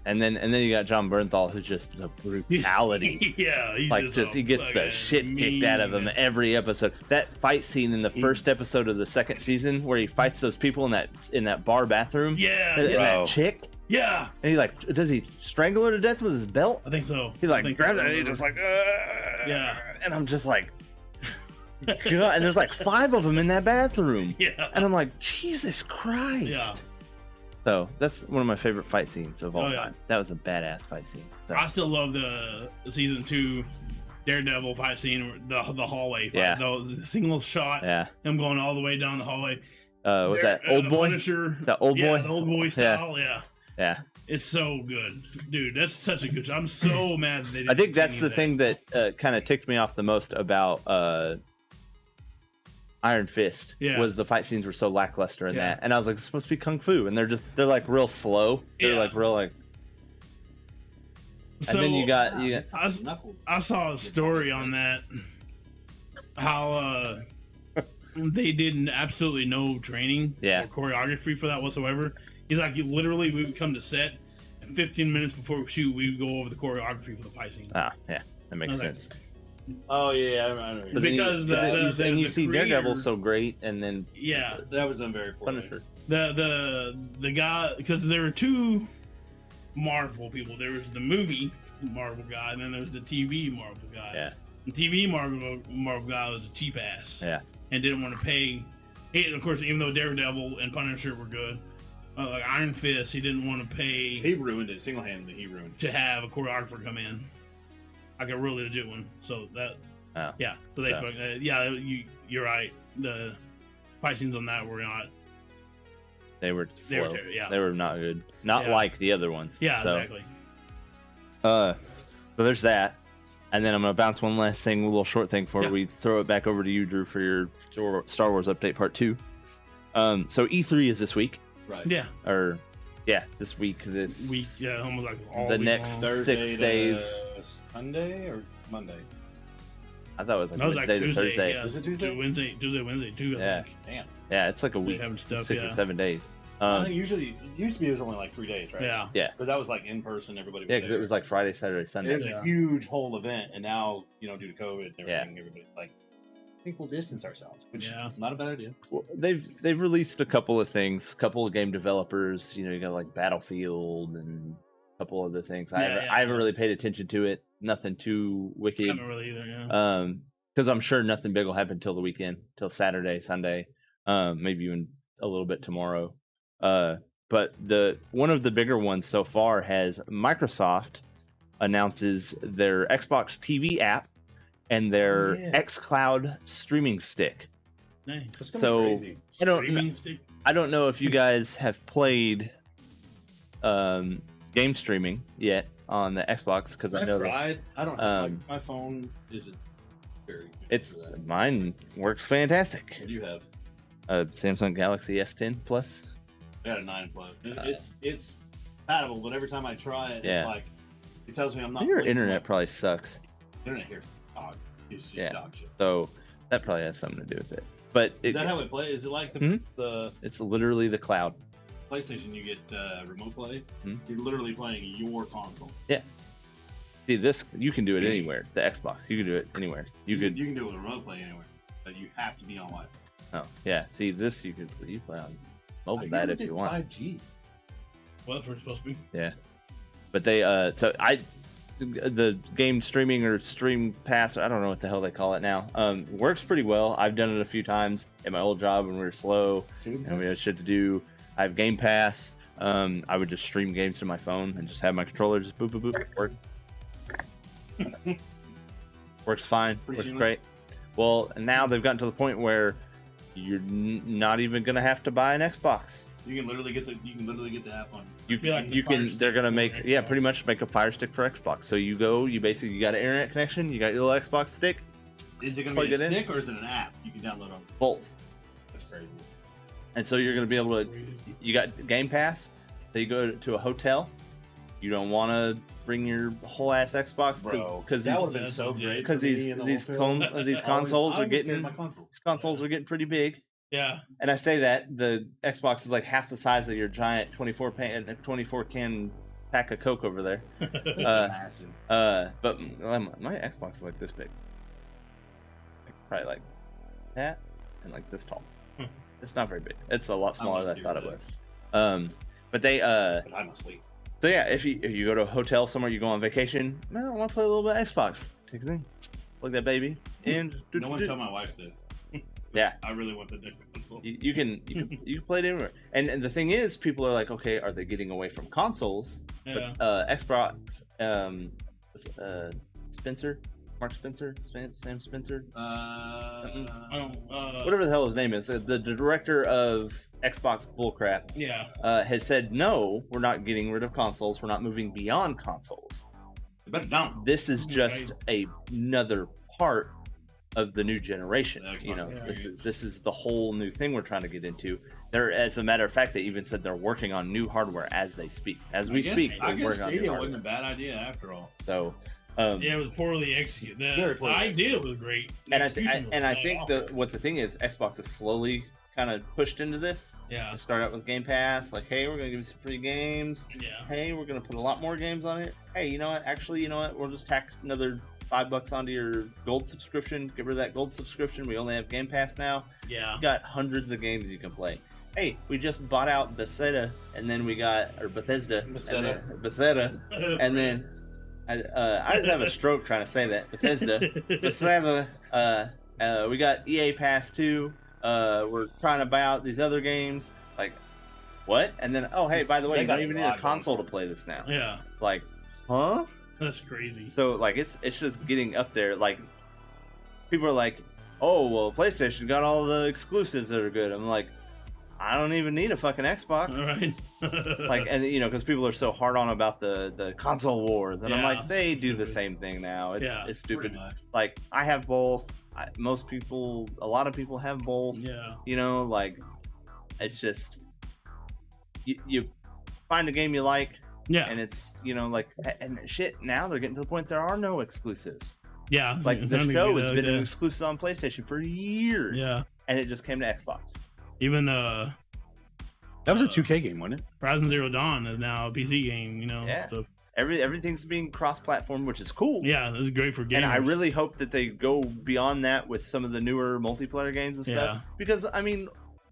and then you got John Bernthal, who's just the brutality. Yeah, he's Like he gets the fucking shit kicked out of him mean. every episode. That fight scene in the first episode of the second season where he fights those people in that bar bathroom. Yeah, and yeah. that chick. Yeah, And he does he strangle her to death with his belt? I think so. He I think grabs so. it and he just Yeah. And I'm just like, God, and there's 5 of them in that bathroom. Yeah. And I'm like, Jesus Christ. Yeah. So that's one of my favorite fight scenes of all Oh, yeah. time. That was a badass fight scene. So, I still love the season 2 Daredevil fight scene, the hallway fight. Yeah. The single shot, yeah. him going all the way down the hallway. What's that? Old boy? Punisher. That old boy? Yeah, the old boy style. Yeah. Yeah. It's so good, dude. That's such a good show. I'm so mad that they didn't I think that's continue the thing that kind of ticked me off the most about Iron Fist. Yeah. Was the fight scenes were so lackluster in Yeah. that, and I was like, it's supposed to be kung fu, and they're like real slow. They're Yeah. like real like. So And then you got I saw a story on that, how they did absolutely no training Yeah. or choreography for that whatsoever. He's like, literally, we would come to set, and 15 minutes before we shoot, we would go over the choreography for the fight scene. Ah, yeah, that makes I was like, sense. Oh yeah, I remember. But then Because then you see creator- Daredevil so great, and then Yeah, That was done very poorly. Punisher. the guy, because there were two Marvel people. There was the movie Marvel guy, and then there was the TV Marvel guy. Yeah. The TV Marvel guy was a cheap ass. Yeah. And didn't want to pay. And of course, even though Daredevil and Punisher were good, like Iron Fist, he didn't want to pay He ruined it single-handedly. He ruined it. to have a choreographer come in, like a really legit one. So that, Oh. yeah. So they, So. you're right. The fight scenes on that were not. They were slow. Yeah. They were not good. Not Yeah. like the other ones. Yeah, So, exactly. so there's that. And then I'm gonna bounce one last thing, a little short thing before Yeah. we throw it back over to you, Drew, for your Star Wars update part 2. So E3 is this week, Right. Yeah. or this week. This Week. Yeah. Almost like all The week next long. Thursday 6 to days. Sunday or Monday? I thought it was like That was Wednesday like to Tuesday. Thursday. Yeah. Is it Tuesday? Wednesday too. I Yeah. think. Damn. Yeah, it's like a They week, having stuff. 6 Yeah. or 7 days. I think usually it used to be it was only like 3 days, right? Yeah. Yeah. But that was like in person. Everybody. Was Yeah, because there. it was like Friday, Saturday, Sunday. It was Yeah. a huge whole event, and now due to COVID and Yeah. everything, everybody's like, I think we'll distance ourselves, which Yeah. is not a bad idea. Well, they've released a couple of things, couple of game developers. You got like Battlefield and a couple other things. I haven't really paid attention to it. Nothing too I wicked. haven't really either. Yeah. Because I'm sure nothing big will happen till the weekend, till Saturday, Sunday, maybe even a little bit tomorrow. But one of the bigger ones so far has Microsoft announces their Xbox TV app and their xCloud streaming stick. Nice. It's gonna So be crazy. I don't Streaming stick. I don't know if you guys have played game streaming yet on the Xbox, because I I've know that tried. I don't have um, my phone isn't very good it's for that. mine works fantastic. What do you have? Samsung Galaxy S10 Plus. I got a 9 Plus. It's compatible, but every time I try it, Yeah. it's like it tells me I'm not. Your playing internet my- probably sucks, internet here, dog. It's just Yeah. dog shit. so that probably has something to do with it. But Is that how it plays? Is it like Mhm. the it's literally the cloud. PlayStation? You get remote play. Mhm. You're literally playing your console. See, this you can do it anywhere. The Xbox, you can do it anywhere. You could. You can do it with remote play anywhere, but you have to be on Wi-Fi. Oh yeah. See, this you play on mobile I data never if did you want. 5G. Well, that's where it's supposed to be. Yeah, but they the game streaming or stream pass, I don't know what the hell they call it now, works pretty well. I've done it a few times at my old job when we were slow and we had shit to do. I have Game Pass. I would just stream games to my phone and just have my controller just boop boop boop work. Works fine. Works great. Well, now they've gotten to the point where you're not even gonna have to buy an Xbox. You can literally get the app on. You can. They're gonna make pretty much make a Fire Stick for Xbox. So you got an internet connection. You got your little Xbox stick. Is it gonna be a stick or is it an app you can download on? Both. That's crazy. And so you're gonna be able to. You got Game Pass. So you go to a hotel. You don't want to bring your whole ass Xbox because that would have been so great. Because these consoles are getting pretty big. Yeah. And I say that the Xbox is like half the size of your giant 24 can pack of Coke over there. Massive. But my Xbox is like this big. Probably like that and like this tall. It's not very big. It's a lot smaller than I thought it was. But they But I'm asleep. So yeah, if you go to a hotel somewhere, you go on vacation, man, I want to play a little bit of Xbox. Take a thing. Plug that baby in. No one tell my wife this. Yeah, I really want the new console. You can play it anywhere. And the thing is, people are like, okay, are they getting away from consoles? Yeah. But Xbox, Mark Spencer, Sam Spencer, whatever the hell his name is, the director of Xbox bullcrap. Yeah. Has said no, we're not getting rid of consoles. We're not moving beyond consoles. But don't. This is just another part of the new generation. This is the whole new thing we're trying to get into. As a matter of fact, they even said they're working on new hardware as they speak. I guess Stadia wasn't a bad idea after all. So it was poorly executed. The idea was great. And I think what the thing is, Xbox is slowly kind of pushed into this. Yeah. Start out with Game Pass, like, hey, we're gonna give you some free games. Yeah. Hey, we're gonna put a lot more games on it. Hey, you know what? Actually, we'll just tack another $5 onto your gold subscription. Get rid of that gold subscription. We only have Game Pass now. Yeah. You got hundreds of games you can play. Hey, we just bought out Bethesda, and then we got Bethesda, and then I just have a stroke trying to say that Bethesda. We got EA Pass 2. We're trying to buy out these other games. Like, what? And then, oh hey, by the way, you don't even need a console to play this now. Yeah. Like, huh? That's crazy. So like it's just getting up there. Like people are like, oh well, PlayStation got all the exclusives that are good. I'm like, I don't even need a fucking Xbox. All right. Like, and because people are so hard on about the console wars, and I'm like, they do the same thing now. It's stupid. Like I have both. A lot of people have both. Yeah. Like it's just you find a game you like. Yeah. And it's, like, and shit, now they're getting to the point there are no exclusives. Yeah. Like, the show has been an exclusive on PlayStation for years. Yeah. And it just came to Xbox. Even, that was a 2K game, wasn't it? Horizon Zero Dawn is now a PC game, Yeah. Stuff. Everything's being cross-platform, which is cool. Yeah, this is great for gamers. And I really hope that they go beyond that with some of the newer multiplayer games and stuff. Because,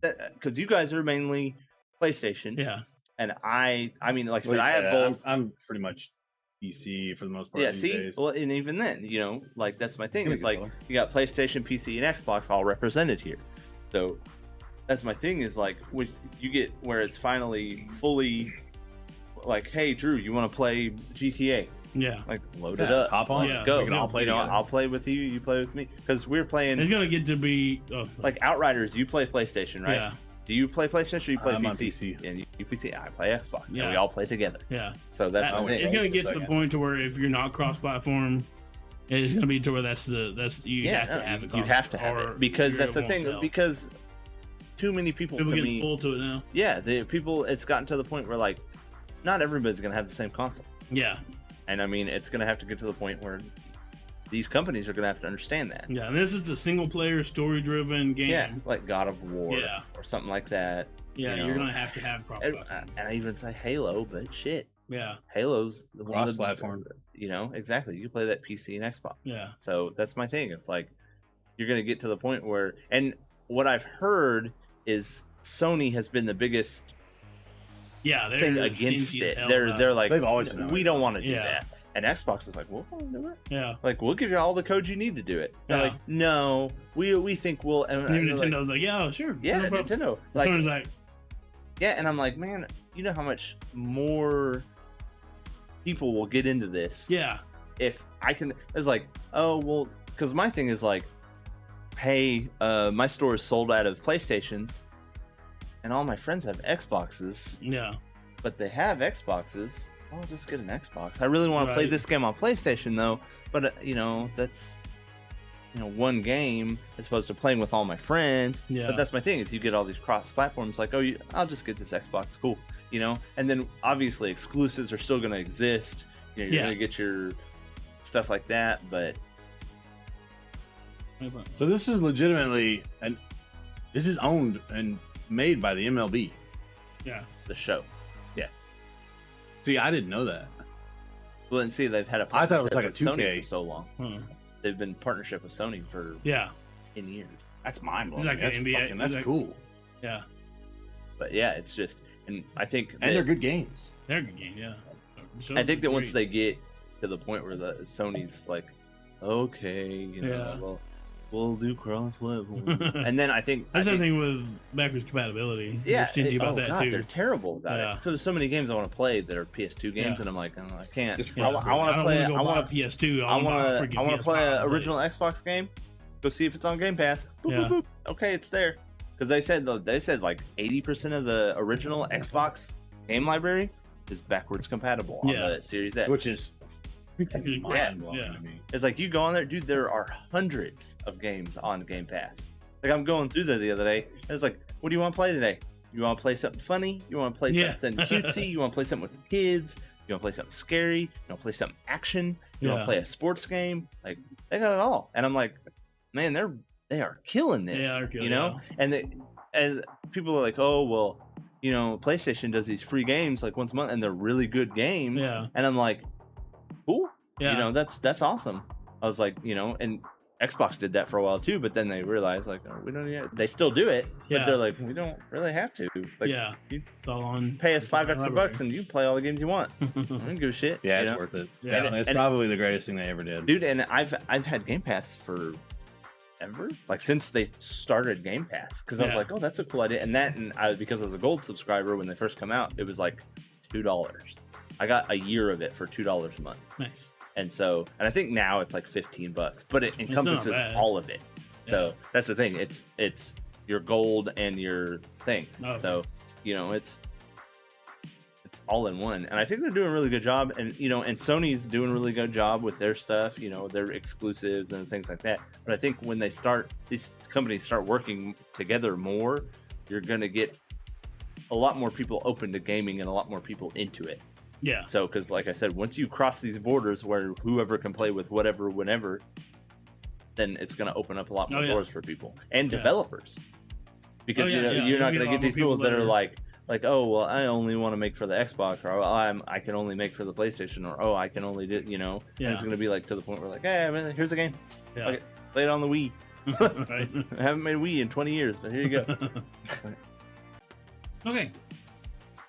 because you guys are mainly PlayStation. Yeah. And I mean, like I said, I have both. I'm pretty much PC for the most part. Yeah, these see, days. well, and even then, like that's my thing. It's like you got PlayStation, PC, and Xbox all represented here. So that's my thing. Is like when you get where it's finally fully, like, hey, Drew, you want to play GTA? Yeah. Like load it up, hop on, let's go. We can all play together. I'll play with you. You play with me because we're playing. It's gonna get to be like Outriders. You play PlayStation, right? Yeah. Do you play PlayStation or you play I'm PC? on PC. And you PC. I play Xbox. Yeah. And we all play together. Yeah. So that's the thing. It's gonna get to the point to where if you're not cross-platform, it's gonna be to where that's you have to have it. You have to have it because that's the thing. Sell. Because too many people get pulled to it now. Yeah, it's gotten to the point where like not everybody's gonna have the same console. Yeah. And I mean, it's gonna have to get to the point where these companies are gonna have to understand that. Yeah, and this is a single-player, story-driven game. Yeah, like God of War. Yeah. Or something like that. Yeah, you're gonna have to have cross-platform. And I even say Halo, but shit. Yeah. Halo's the cross-platform. Exactly. You play that PC and Xbox. Yeah. So that's my thing. It's like you're gonna get to the point where, and what I've heard is Sony has been the biggest Yeah, they're thing against stingy as it. hell They're about they're it. like, They've always been we don't want to do Yeah. that. And Xbox is like, we'll do it. Yeah. Like, we'll give you all the code you need to do it. They're Yeah. like, no, we think we'll. And And they're like, Nintendo's like, yeah, sure. yeah, no problem. Nintendo. Someone's like, Yeah, and I'm like, man, you know how much more people will get into this yeah, if I can. It's like, oh well, because my thing is like, hey, my store is sold out of PlayStations, and all my friends have Xboxes, yeah, but they have Xboxes. I'll just get an Xbox. I really want to play Right. this game on PlayStation though, but that's one game as opposed to playing with all my friends. Yeah. But that's my thing is you get all these cross platforms like, oh, I'll just get this Xbox, cool, and then obviously exclusives are still going to exist. You're Yeah. going to get your stuff like that, but So this is legitimately, and this is owned and made by the MLB. yeah. the show. See, I didn't know that. Well, and see, they've had a I thought it was like a partnership with 2K. Sony for so long. Huh. They've been in partnership with Sony for Yeah, 10 years. That's mind blowing. It's like That's the NBA. fucking, that's It's like- cool. yeah. But yeah, it's just, and I think And they're good games. They're a good game. Yeah. I think that once they get to the point where the Sony's like, okay, Yeah. well, we'll do cross platform, and then I think that's the thing with backwards compatibility. yeah, They're stingy about that God, too. they're terrible about Yeah. it. Because there's so many games I want to play that are PS2 games, Yeah. and I'm like, oh, I can't. It's I, frustrating. want to play. I want a PS2. I want to play an an original Xbox game. Go see if it's on Game Pass. Boop, Yeah. boop, boop. Okay, it's there. Because they said like 80% of the original Xbox game library is backwards compatible on Yeah. the Series X. Which is Yeah. mind blowing Yeah. to me. It's like you go on there, dude. There are hundreds of games on Game Pass. Like I'm going through there the other day, and it's like, what do you want to play today? You want to play something funny? You want to play Yeah. something cutesy? You want to play something with the kids? You want to play something scary? You want to play something action? You want Yeah. to play a sports game? Like they got it all. And I'm like, man, they are killing this. They are killing, And as people are like, oh well, PlayStation does these free games like once a month, and they're really good games. Yeah. And I'm like, cool. Yeah. That's awesome. I was like, and Xbox did that for a while too, but then they realized like, oh, we don't need. They still do it, Yeah. but they're like, we don't really have to. Like, Yeah. you It's all on. pay us it's all $5 extra library. bucks and you play all the games you want. I don't give a shit. Yeah, you it's know? worth it. Yeah. Yeah, it's And- probably the greatest thing they ever did. Dude. And I've had Game Pass for ever, like since they started Game Pass, because I was Yeah. like, oh, that's a cool idea. And because I was a gold subscriber when they first come out, it was like $2. I got a year of it for $2 a month. Nice. And I think now it's like $15, but it not encompasses bad. all of it. So Yeah. that's the thing. It's your gold and your thing. Okay. So it's all in one. And I think they're doing a really good job. And and Sony's doing a really good job with their stuff. Their exclusives and things like that. But I think when these companies start working together more, you're gonna get a lot more people open to gaming and a lot more people into it. Yeah. So, because like I said, once you cross these borders where whoever can play with whatever, whenever, then it's going to open up a lot more Oh, yeah. doors for people and Yeah. developers. Because Oh, yeah, yeah. you're not There'll be going a to lot get these more people people that that are are- like, oh, well, I only want to make for the Xbox, or I can only make for the PlayStation, or oh, I can only do, And Yeah. it's going to be like to the point where like, hey, man, here's a game, Yeah. Okay, play it on the Wii. Right. I haven't made a Wii in 20 years, but here you go. Okay.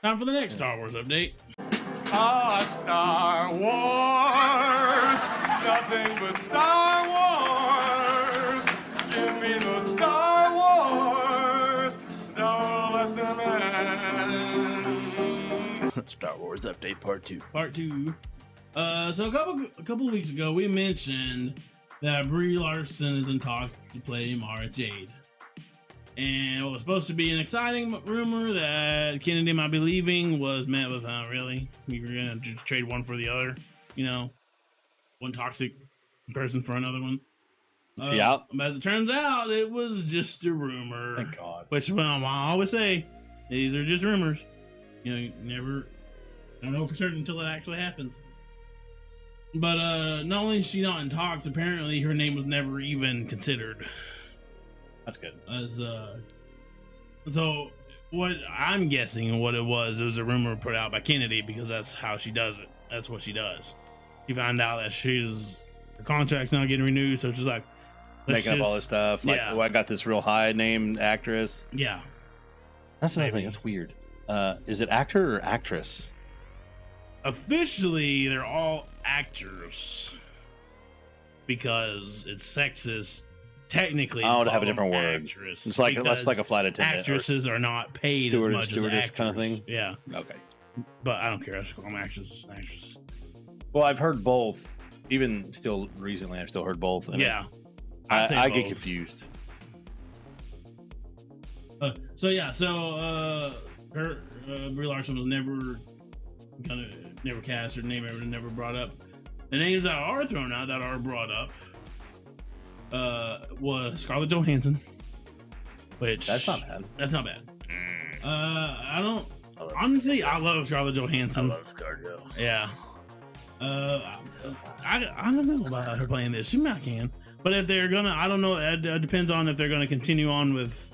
Time for the next Star Wars update. Ah, Star Wars, nothing but Star Wars. Give me the Star Wars, don't let them end. Star Wars Update Part 2. Part 2. So a couple of weeks ago, we mentioned that Brie Larson is in talks to play Mara Jade. And what was supposed to be an exciting rumor that Kennedy might be leaving was met with, really? You're going to just trade one for the other? One toxic person for another one? She out? But as it turns out, it was just a rumor. Thank God. Which, well, I always say, these are just rumors. You never don't know for certain until it actually happens. But not only is she not in talks, apparently her name was never even considered. That's good. So what I'm guessing what it was a rumor put out by Kennedy because that's how she does it. That's what she does. You find out that her contract's not getting renewed, so she's like, Making up all this stuff. Like, yeah. oh, I got this real high name actress. Yeah. That's another Maybe. thing. That's weird. Is it actor or actress? Officially, they're all actors because it's sexist. Technically, Oh, to they have a call different them word. Actress, It's like because that's like a flight attendant. or- actresses are not paid Steward- as much as stewardess actors. kind of thing? Yeah, Okay. but I don't care. I just call them actresses. Actresses. Well, I've heard both. Even still recently, I've still heard both. and Yeah, I get both. confused. So her Brie Larson was never cast. Her name never brought up. The names that are thrown out that are brought up was Scarlett Johansson, which That's not bad. That's not bad. I don't honestly. I love Scarlett Johansson. ScarJo. Yeah. I don't know about her playing this. She might can, but if they're gonna, I don't know. It depends on if they're gonna continue on with.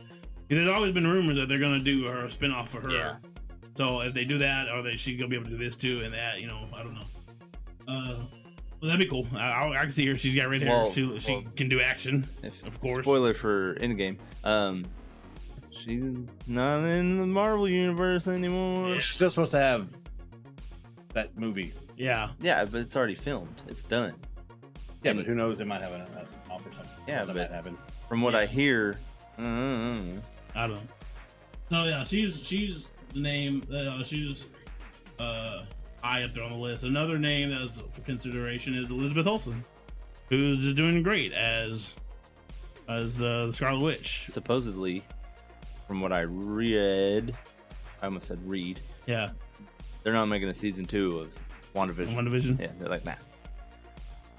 There's always been rumors that they're gonna do her spinoff for her. Yeah. So if they do that, or she's gonna be able to do this too and that, I don't know. Well, that'd be cool. I can see her. She's got red hair. Well, She can do action, of course. Spoiler for Endgame. She's not in the Marvel universe anymore. Yeah. She's still supposed to have that movie. Yeah. Yeah, but it's already filmed. It's done. Yeah, And- but who knows? It might have an offer something. Yeah, that but- might happen. From what I Yeah. hear, I don't know. So yeah, she's the name. She's high up there on the list. Another name that's for consideration is Elizabeth Olsen, who's just doing great as the Scarlet Witch. supposedly, from what I read, I almost said read, Yeah, they're not making a season 2 of WandaVision. WandaVision. Yeah, they're like, nah.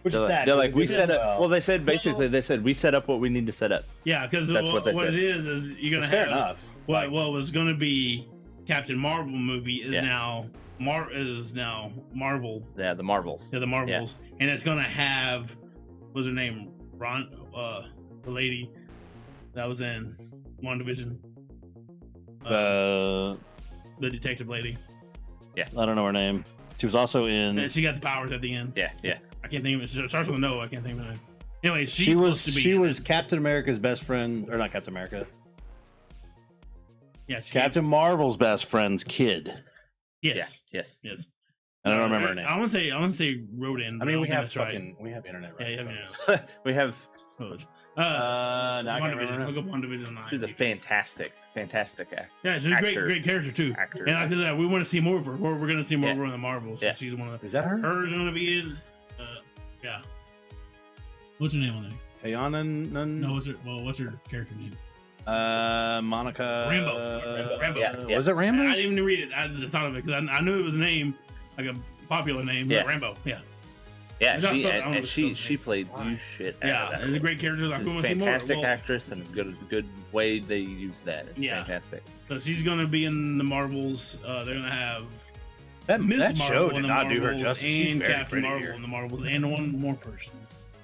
Which They're is like, sad, they're like, because we they set did up. Well, they said basically, they said we set up what we need to set up. Yeah, because That's what what they said. it is you're gonna fair have enough. what was gonna be Captain Marvel movie is Yeah. now Marvel. Yeah, the Marvels. Yeah, the Marvels, and it's gonna have what's her name? The lady that was in WandaVision. The The detective lady. I don't know her name. She was also in. And she got the powers at the end. Yeah, yeah. I can't think of it. It starts with a no. I can't think of it. Anyway, she's She was supposed to be. she in was it. Captain America's best friend, or not Captain America. Yeah, she Captain Marvel's best friend's kid. Yes. Yeah, yes. Yes. I don't remember her name. I want to say Rodin. I mean, we have that's right. we have internet, Yeah, right? you have internet. We have. Suppose. It's It's WandaVision. WandaVision. Look up WandaVision. on She's a IMDb. fantastic actor. Yeah, she's a actor. great character too. Actor. And like I said, we want to see more of her. We're going to see more Yeah. of her in the Marvels. Yeah. She's one of Is that her? Her's going to be in. Yeah. What's her name on there? Tayanan? No, what's her character name? Monica. Rambo. Yeah. Was it Rambo? I didn't even read it. I just thought of it because I knew it was a name, like a popular name. Yeah. But Rambo. Yeah. Yeah, I don't she, know and the she spelling. played you shit. Out Yeah. of that It's a great character. Like, She's we a want to see more. fantastic Well, actress and a good way they use that. It's Yeah. fantastic. so she's going to be in the Marvels. They're going to have that Miss that Marvel show in did the not do her Marvels justice. She's and very Captain pretty Marvel here. in the Marvels and one more person.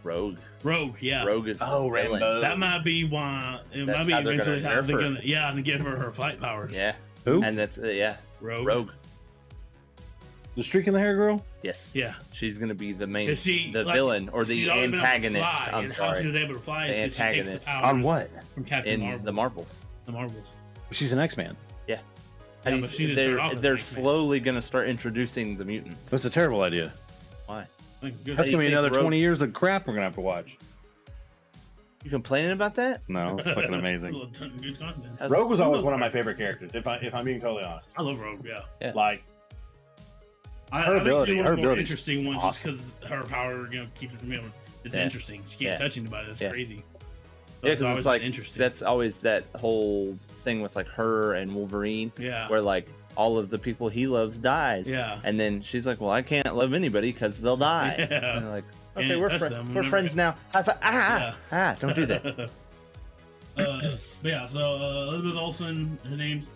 Rogue. Rogue. Yeah. Rogue is Oh, the villain. Rambo. That might be why. It That's might be how they're eventually gonna how nerf they're her. gonna. Yeah, and give her flight powers. Yeah, Who? and that's Rogue. Rogue. The streak in the hair girl? Yes. Yeah. She's gonna be the main, Is she, the like, villain or she's the already been able to antagonist. fly, I'm and how she was sorry. able to fly The is because she takes the antagonist. powers On what? from Captain In Marvel. the Marvels. The Marvels. She's an X-Man. Yeah. Yeah, but she didn't start off as they're an X-Man. slowly gonna start introducing the mutants. That's a terrible idea. Why? I think it's good. That's do you gonna be think another Rogue- 20 years of crap we're gonna have to watch. You complaining about that? No, it's fucking amazing. Good content. Rogue was always one of my favorite characters. If I'm being totally honest, I love Rogue. Yeah. like I Her think ability- she's one her of the more ability's interesting ones awesome. just because her power, keeps her from being. It's Yeah. interesting. She can't Yeah. touch anybody. That's Yeah. crazy. But Yeah, it's because always it's like been interesting. that's always that whole thing with like her and Wolverine, Yeah. where like all of the people he loves dies. Yeah. And then she's like, "Well, I can't love anybody because they'll die." Yeah. And they're like, "Okay, Can't we're touch them we're whenever- friends now." High five. Don't do that. But yeah, so Elizabeth Olsen, her name's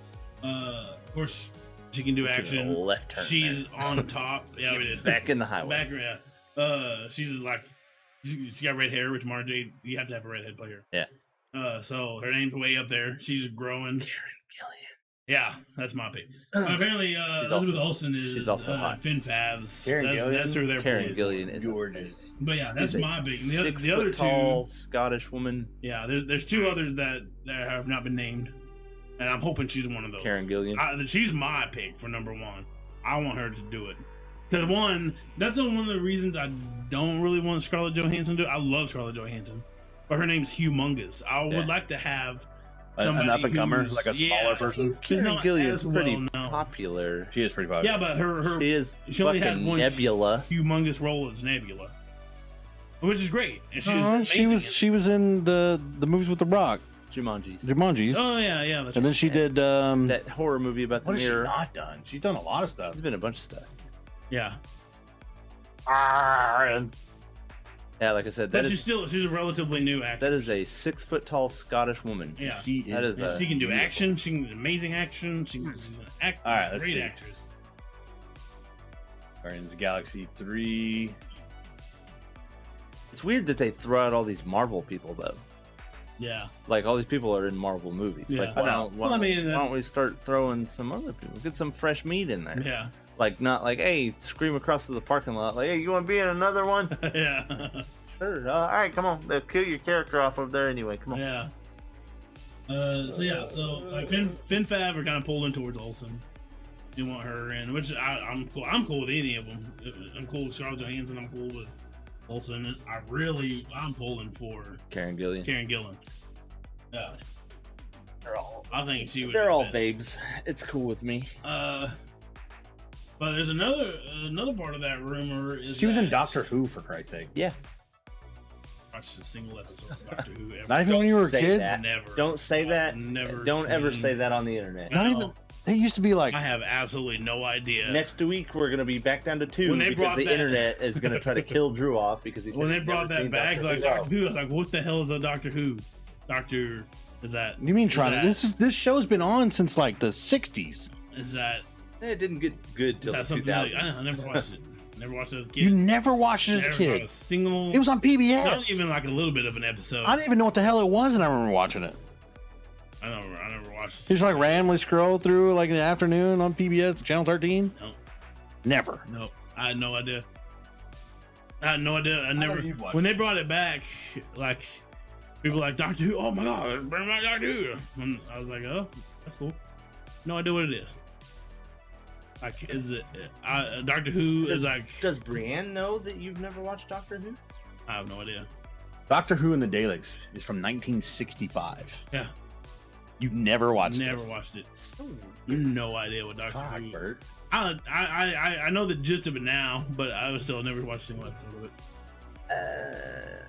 of course she can do action. Left turn. She's on top. Yeah, we did. back in the highway. Back, yeah. She's like, she's got red hair, which Mara Jade, you have to have a redhead player. Yeah. So her name's way up there. She's growing. Gillian. Yeah, that's my pick. Apparently, Elizabeth Olsen is she's also hot. Fin Favs. Karen That's who they're Karen pulling. Gillian is gorgeous. But yeah, that's She's a my pick. And six the other foot tall two, Scottish woman. yeah, there's two others that have not been named. and I'm hoping she's one of those. Karen Gillian. She's my pick for number one. I want her to do it. Because one, that's one of the reasons I don't really want Scarlett Johansson to do it. I love Scarlett Johansson, but her name's humongous. I would like to have somebody an up and comer, who's- like a smaller person. who's Karen not Gillian's as pretty well-known. popular. She is pretty popular. Yeah, but her She is she only had fucking one Nebula. humongous role as Nebula, which is great. And she's she amazing. was in the movies with The Rock, Jumanji's. Oh yeah, that's and then right. she did That horror movie about the what has she mirror. not done? She's done a lot of stuff. There's been a bunch of stuff. Yeah, Yeah, like I said, but that she's a relatively new actor. that is a 6 foot tall Scottish woman. Yeah. That is a She can do beautiful- action. She can do amazing action. She's an actor. All right, let's great see. actress. Guardians of the Galaxy 3. It's weird that they throw out all these Marvel people though. Yeah, Like all these people are in Marvel movies. Yeah. Like why I know. don't, Well, I mean, why don't we start throwing some other people? Get some fresh meat in there. yeah, Like not like, hey, scream across to the parking lot. Like, hey, you want to be in another one? yeah, Sure. All right, come on. They'll kill your character off over there anyway. Come on. yeah. So like Finn Fav are kind of pulling towards Olsen. You want her in, which I'm cool. I'm cool with any of them. I'm cool with Scarlett Johansson. I'm cool with Olsen. I'm pulling for Karen Gillian. Karen Gillan. Yeah, I think she would. They're be all best. babes. It's cool with me. But there's another part of that rumor is She was in that- Doctor Who, for Christ's sake. Yeah. Watched a single episode of Doctor Who ever. Not even when you were a say kid. that. Never. Don't say that. I've never. Don't ever seen- say that on the internet. Not even. They used to be like. I have absolutely no idea. Next week we're gonna be back down to 2 When they because brought the that- internet is gonna try to kill Drew off because he's When they brought that back, like Doctor Who, I was like, "What the hell is a Doctor Who?" Doctor is that? You mean is trying to? that- This show's been on since like the 60s. Is that? It didn't get good Is till the that something? That, 2000s. I never watched it. Never watched it as a kid. You never watched it as a Never kid. got a single. It was on PBS. not even like a little bit of an episode. I didn't even know what the hell it was, and I remember watching it. I never watched. Just like randomly scroll through like in the afternoon on PBS, channel 13. No. Never. No, I had no idea. I never. you've watched When they brought it back, like people were like Doctor Who. Oh my god, bring back Doctor Who! And I was like, oh, that's cool. No idea what it is. Like, is it Doctor Who? Is like Does Brienne know that you've never watched Doctor Who? I have no idea. Doctor Who and the Daleks is from 1965. Yeah, You've never watched never this. watched it. No idea what Doctor Fuck, Who. Bert. I know the gist of it now, but I was still never watched a single episode of it.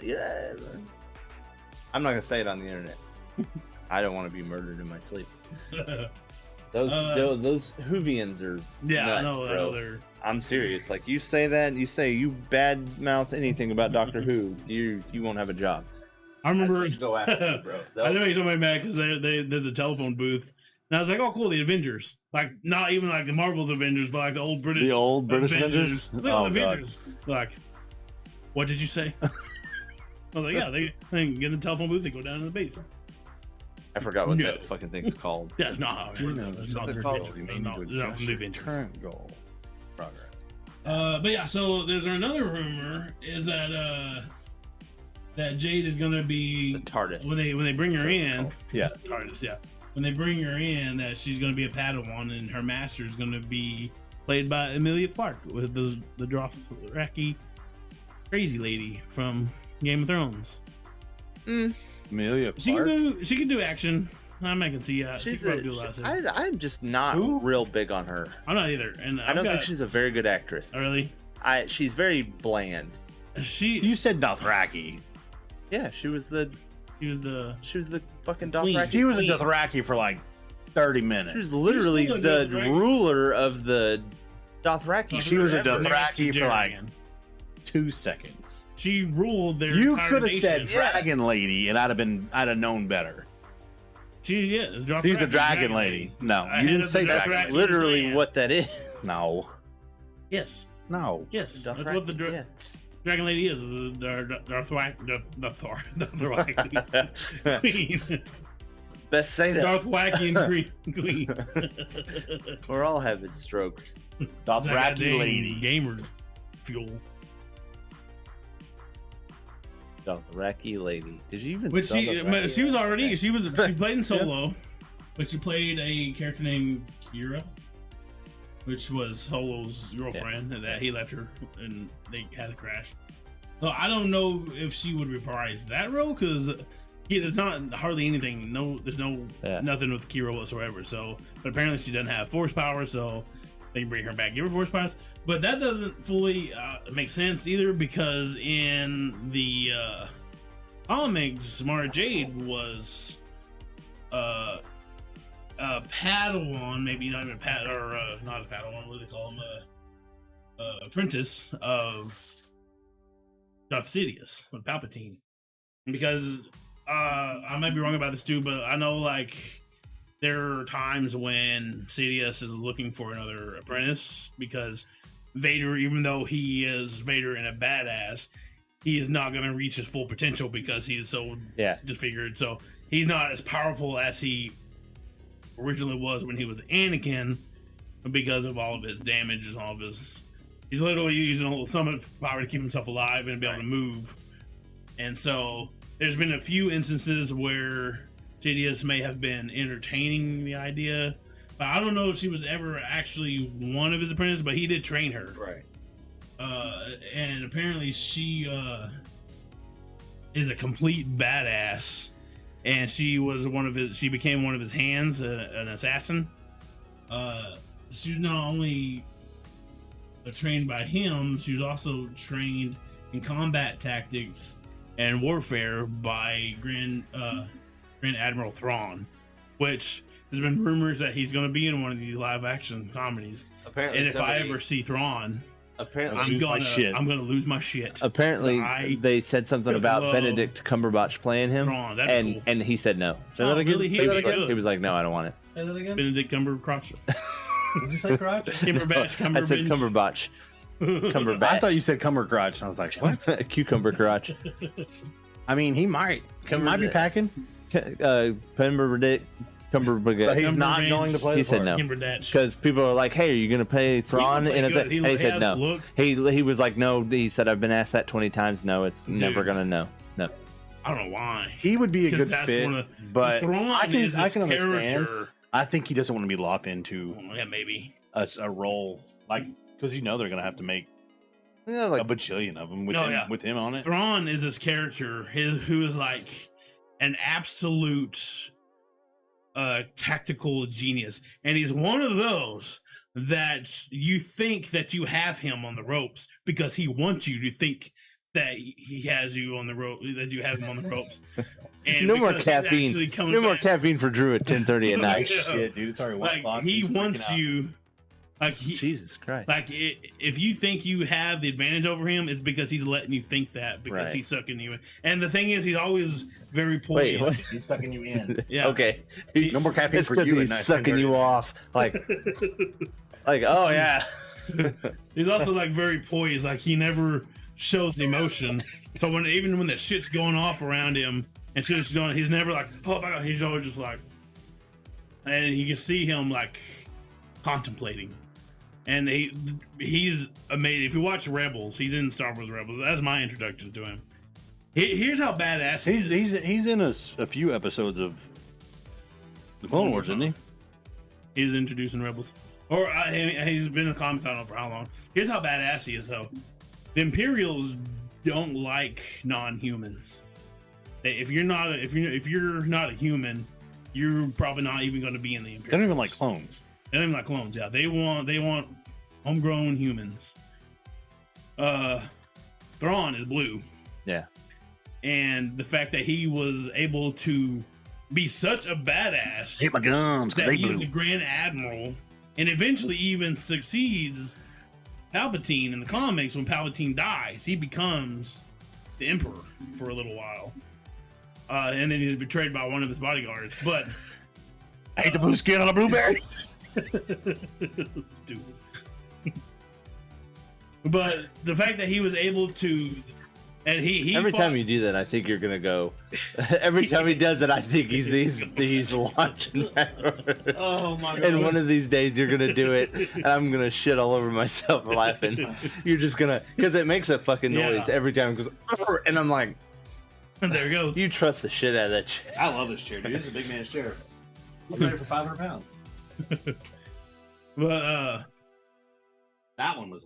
Yeah. I'm not gonna say it on the internet. I don't want to be murdered in my sleep. Those Whovians are Yeah, nuts, I know bro. they're. I'm serious. Like you say that, you say you bad mouth anything about Doctor Who, you won't have a job. I remember. Go after you, bro. I didn't make somebody mad because they did the telephone booth, and I was like, "Oh, cool, the Avengers!" Like not even like the Marvel's Avengers, but like the old British. The old British Avengers? The Oh, old God. Avengers. Like, what did you say? I was like, "Yeah, they get in the telephone booth, they go down to the base." I forgot what No. that fucking thing's called. That's not how it works. That's not the Avengers. They're not from the Avengers. Current goal. Progress. But yeah, so there's another rumor is that that Jade is gonna be The TARDIS. when they bring her in. Yeah. TARDIS, yeah. When they bring her in, that she's gonna be a Padawan, and her master is gonna be played by Emilia Clark, with the Dothraki crazy lady from Game of Thrones. Emilia She Clark. can do action. I can see she She's can probably do a lot of stuff. I'm just not Who? real big on her. I'm not either, and I don't think she's a very good actress. Oh, really? She's very bland. You said Dothraki. Yeah, she was the fucking Queen. Dothraki. She was a queen. Dothraki for like 30 minutes. She was literally She was the still a Dothraki. ruler of the Dothraki. She was a Next to Dothraki for like Jerian. 2 seconds. She ruled their You entire could have nation. said Dragon Lady, and I'd have known better. She's She's the Dragon Lady. No, Ahead you didn't of say the Dragon Dothraki. Lady. Literally Man. what that is. No, Yes, no. yes. That's Dothraki, what the yeah. Dragon Lady is. The Dothraki queen. Best say that. Dothraki queen. We're all having strokes. That Dothraki goddamn Lady. gamer fuel. Dothraki lady. Did you even? But spell she Dothraki? was already she played in Solo. but she played a character named Kira, which was Holo's girlfriend, and that he left her and they had a crash. So I don't know if she would reprise that role because there's not hardly anything. There's nothing with Kira whatsoever. So, but apparently she doesn't have force power, so they can bring her back, give her force powers. But that doesn't fully make sense either because in the comics, Mara Jade was a Padawan, maybe not even a not a Padawan. What do they call him? Apprentice of Darth Sidious, with Palpatine. Because I might be wrong about this too, but I know like there are times when Sidious is looking for another apprentice because Vader, even though he is Vader and a badass, he is not going to reach his full potential because he is so disfigured. So he's not as powerful as he originally was when he was Anakin because of all of his damage and all of his. He's literally using a little summon power to keep himself alive and be able to move. And so there's been a few instances where Sidious may have been entertaining the idea, but I don't know if she was ever actually one of his apprentices, but he did train her. Right. And apparently she is a complete badass, and she became one of his hands, an assassin. She's not only trained by him, she was also trained in combat tactics and warfare by Grand Admiral Thrawn, which there's been rumors that he's going to be in one of these live action comedies. Apparently, and if I ever see Thrawn, I'm gonna lose my shit. Apparently, they said something about Benedict Cumberbatch playing him, Thrawn, and he said no. Say that again. Really? He was like, no, I don't want it. Say that again. Benedict Cumberbatch. Did you say crotch? Cumberbatch. I said Cumberbatch. Cumberbatch. I thought you said Cumbercrotch, and I was like, what? Cucumber crotch. I mean, he might be packing. Benedict Cumberbatch. But he's not going to play. He said no because people are like, "Hey, are you going to play Thrawn?" And he said no. He was like, "No." He said, "I've been asked that 20 times. No, it's never going to no." I don't know why. He would be a good fit, but Thrawn I can understand. character. I think he doesn't want to be locked into maybe a role like because they're going to have to make a bajillion of them with him on it. Thrawn is his character, who is like an absolute tactical genius, and he's one of those that you think that you have him on the ropes because he wants you to think that he has you on the rope, that you have him on the ropes. And no more caffeine. No more caffeine for Drew at 10:30 at night. Shit, dude, it's already 1 o'clock. He wants you. Jesus Christ! If you think you have the advantage over him, it's because he's letting you think that because he's sucking you in. And the thing is, he's always very poised. Wait, what? He's sucking you in. Yeah. Okay. No more caffeine for you. He's sucking you off. Like, oh yeah. He's also like very poised. Like he never shows emotion. So even when the shit's going off around him and shit's going, he's never like, oh my god. He's always just like, and you can see him like contemplating. And he's amazing. If you watch Rebels, he's in Star Wars Rebels. That's my introduction to him. Here's how badass he is. He's in a few episodes of the Clone Wars, isn't he? He's introducing Rebels. Or he's been in the comics, I don't know for how long. Here's how badass he is, though. The Imperials don't like non-humans. If you're not a human, you're probably not even going to be in the Imperials. They don't even like clones. They don't even like clones. Yeah, they want homegrown humans. Thrawn is blue. Yeah. And the fact that he was able to be such a badass, hit my gums, that he's the Grand Admiral, and eventually even succeeds Palpatine in the comics. When Palpatine dies, he becomes the Emperor for a little while, and then he's betrayed by one of his bodyguards. But I hate the blue skin on a blueberry. Stupid. But the fact that he was able to, and he every time you do that, I think you're gonna go. Every time he does it, I think he's watching that. Oh my god! And one of these days, you're gonna do it, and I'm gonna shit all over myself laughing. You're just gonna, because it makes a fucking noise every time it goes, and I'm like, there it goes. You trust the shit out of that chair. I love this chair, dude. This is a big man's chair. I'm ready for 500 pounds. But That one was.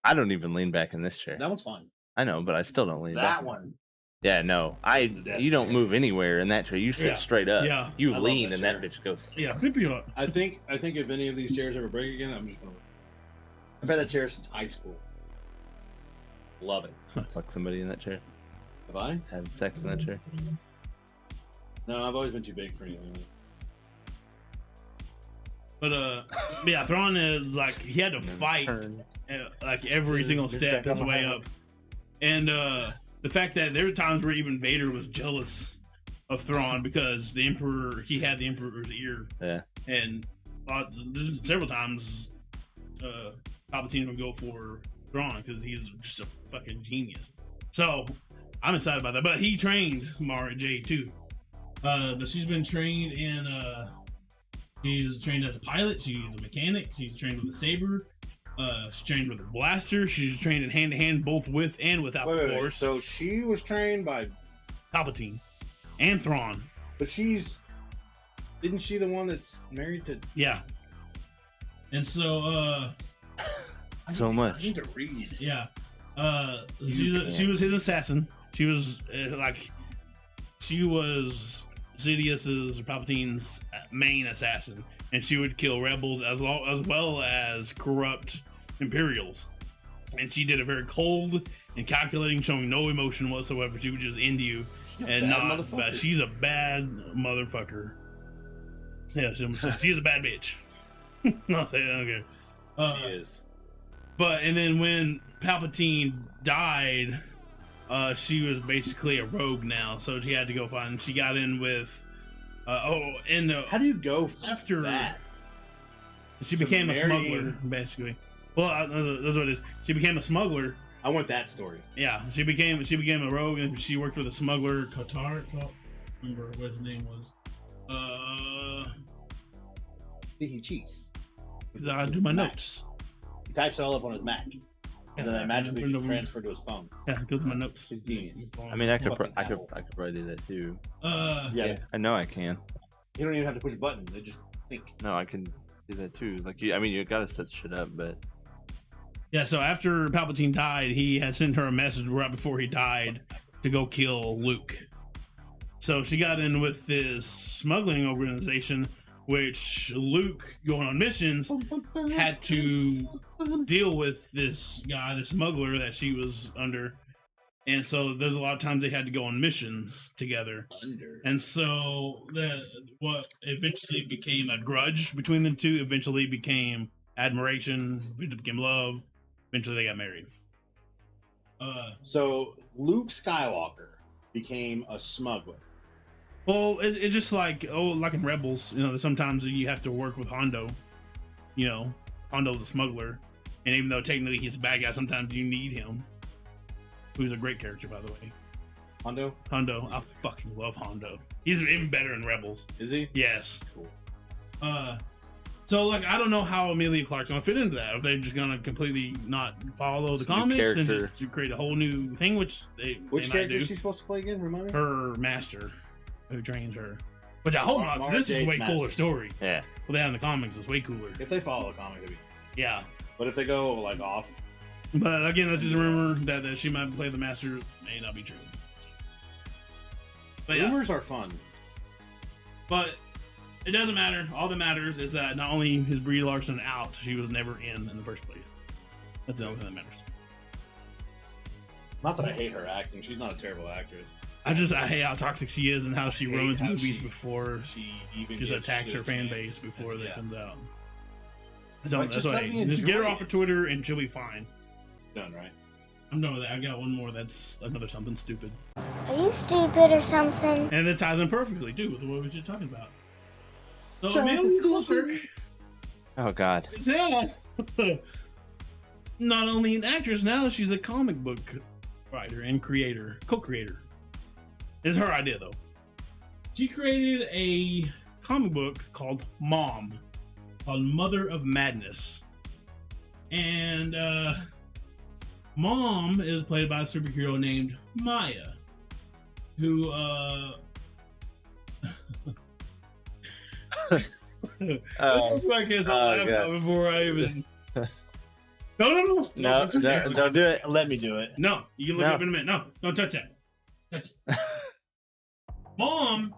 I don't even lean back in this chair. That one's fine. I know, but I still don't lean back. That one. Yeah, no. the death You don't chair. move anywhere in that chair. You sit Yeah. straight up. Yeah. You I love lean that and chair. that bitch goes. yeah, flip you up. I think if any of these chairs ever break again, I'm just gonna. I've had that chair since high school. Love it. Fuck somebody in that chair. Have I? Have sex in that chair. No, I've always been too big for anything. But yeah, Thrawn is like he had to fight Turn. like every single step his way up, and the fact that there were times where even Vader was jealous of Thrawn because the Emperor had the Emperor's ear, Yeah. and several times Palpatine would go for Thrawn because he's just a fucking genius. So I'm excited about that. But he trained Mara Jade too. But she's been trained in she's trained as a pilot, she's a mechanic, she's trained with a saber, she's trained with a blaster, she's trained in hand to hand both with and without the force. So she was trained by, Palpatine and Thrawn. but isn't she the one that's married to? Yeah. And so So I much. need to read. yeah. You She was his assassin. She was she was Sidious's or Palpatine's main assassin, and she would kill rebels as well as corrupt Imperials. And she did it very cold and calculating, showing no emotion whatsoever. She would just end you, and not. But she's a bad motherfucker. Yeah, she's a bad bitch. I'll say that, okay. She is. But and then when Palpatine died, she was basically a rogue now, so she had to go find. She got in with. How do you go after that? She to became a marrying- smuggler, basically. Well, that's what it is. She became a smuggler. I want that story. Yeah, she became a rogue, and she worked with a smuggler, Qatar. Remember what his name was? He cheats. Because I do my notes. He types it all up on his Mac, and then I magically just transfer to his phone. Yeah, go to my notes. He's genius. I mean, I could Fucking Apple. probably do that too. Yeah, I know I can. you don't even have to push a button. They just think. No, I can do that too. Like you gotta set shit up, but Yeah, so after Palpatine died, he had sent her a message right before he died to go kill Luke. So she got in with this smuggling organization, which Luke, going on missions, had to deal with this guy, the smuggler that she was under. And so there's a lot of times they had to go on missions together. And so what eventually became a grudge between the two eventually became admiration, eventually became love. Eventually they got married. So Luke Skywalker became a smuggler. Well, it's just like in Rebels, sometimes you have to work with Hondo. Hondo's a smuggler, and even though technically he's a bad guy, sometimes you need him. Who's a great character, by the way. Hondo? I fucking love Hondo. He's even better in Rebels. Is he? Yes. Cool. So I don't know how Emilia Clark's gonna fit into that. If they're just gonna completely not follow the comics and just create a whole new thing, which they Which might character do. is she supposed to play again? Remind me. Her master, who trained her. Which I hope not. 'Cause this is a Jade's way cooler master. story. yeah. Well, they have in the comics is way cooler. If they follow the comic, it'd be. Yeah. But if they go like off, But again, that's just a rumor that she might play the master. May not be true. But yeah. rumors are fun. But it doesn't matter. All that matters is that not only is Brie Larson out, she was never in the first place. That's the only thing that matters. Not that I hate her acting. She's not a terrible actress. I hate how toxic she is and how she hate ruins how movies she- before She even she just gets attacks her shit fan chance. base before that Yeah. comes out. So Like, that's just what I let me hate. Just get her enjoy off it. of Twitter and she'll be fine. Done right. I'm done with that. I got one more that's another something stupid. Are you stupid or something? And it ties in perfectly too with what we were just talking about. So Emilia Clark Oh God. is not only an actress, now she's a comic book writer and creator, co-creator. It's her idea though. She created a comic book called M.O.M, called Mother of Madness. And M.O.M is played by a superhero named Maya, who This is like his laugh before I even. No. Don't do it. Let me do it. No, you can look it up in a minute. No, don't touch that. Mom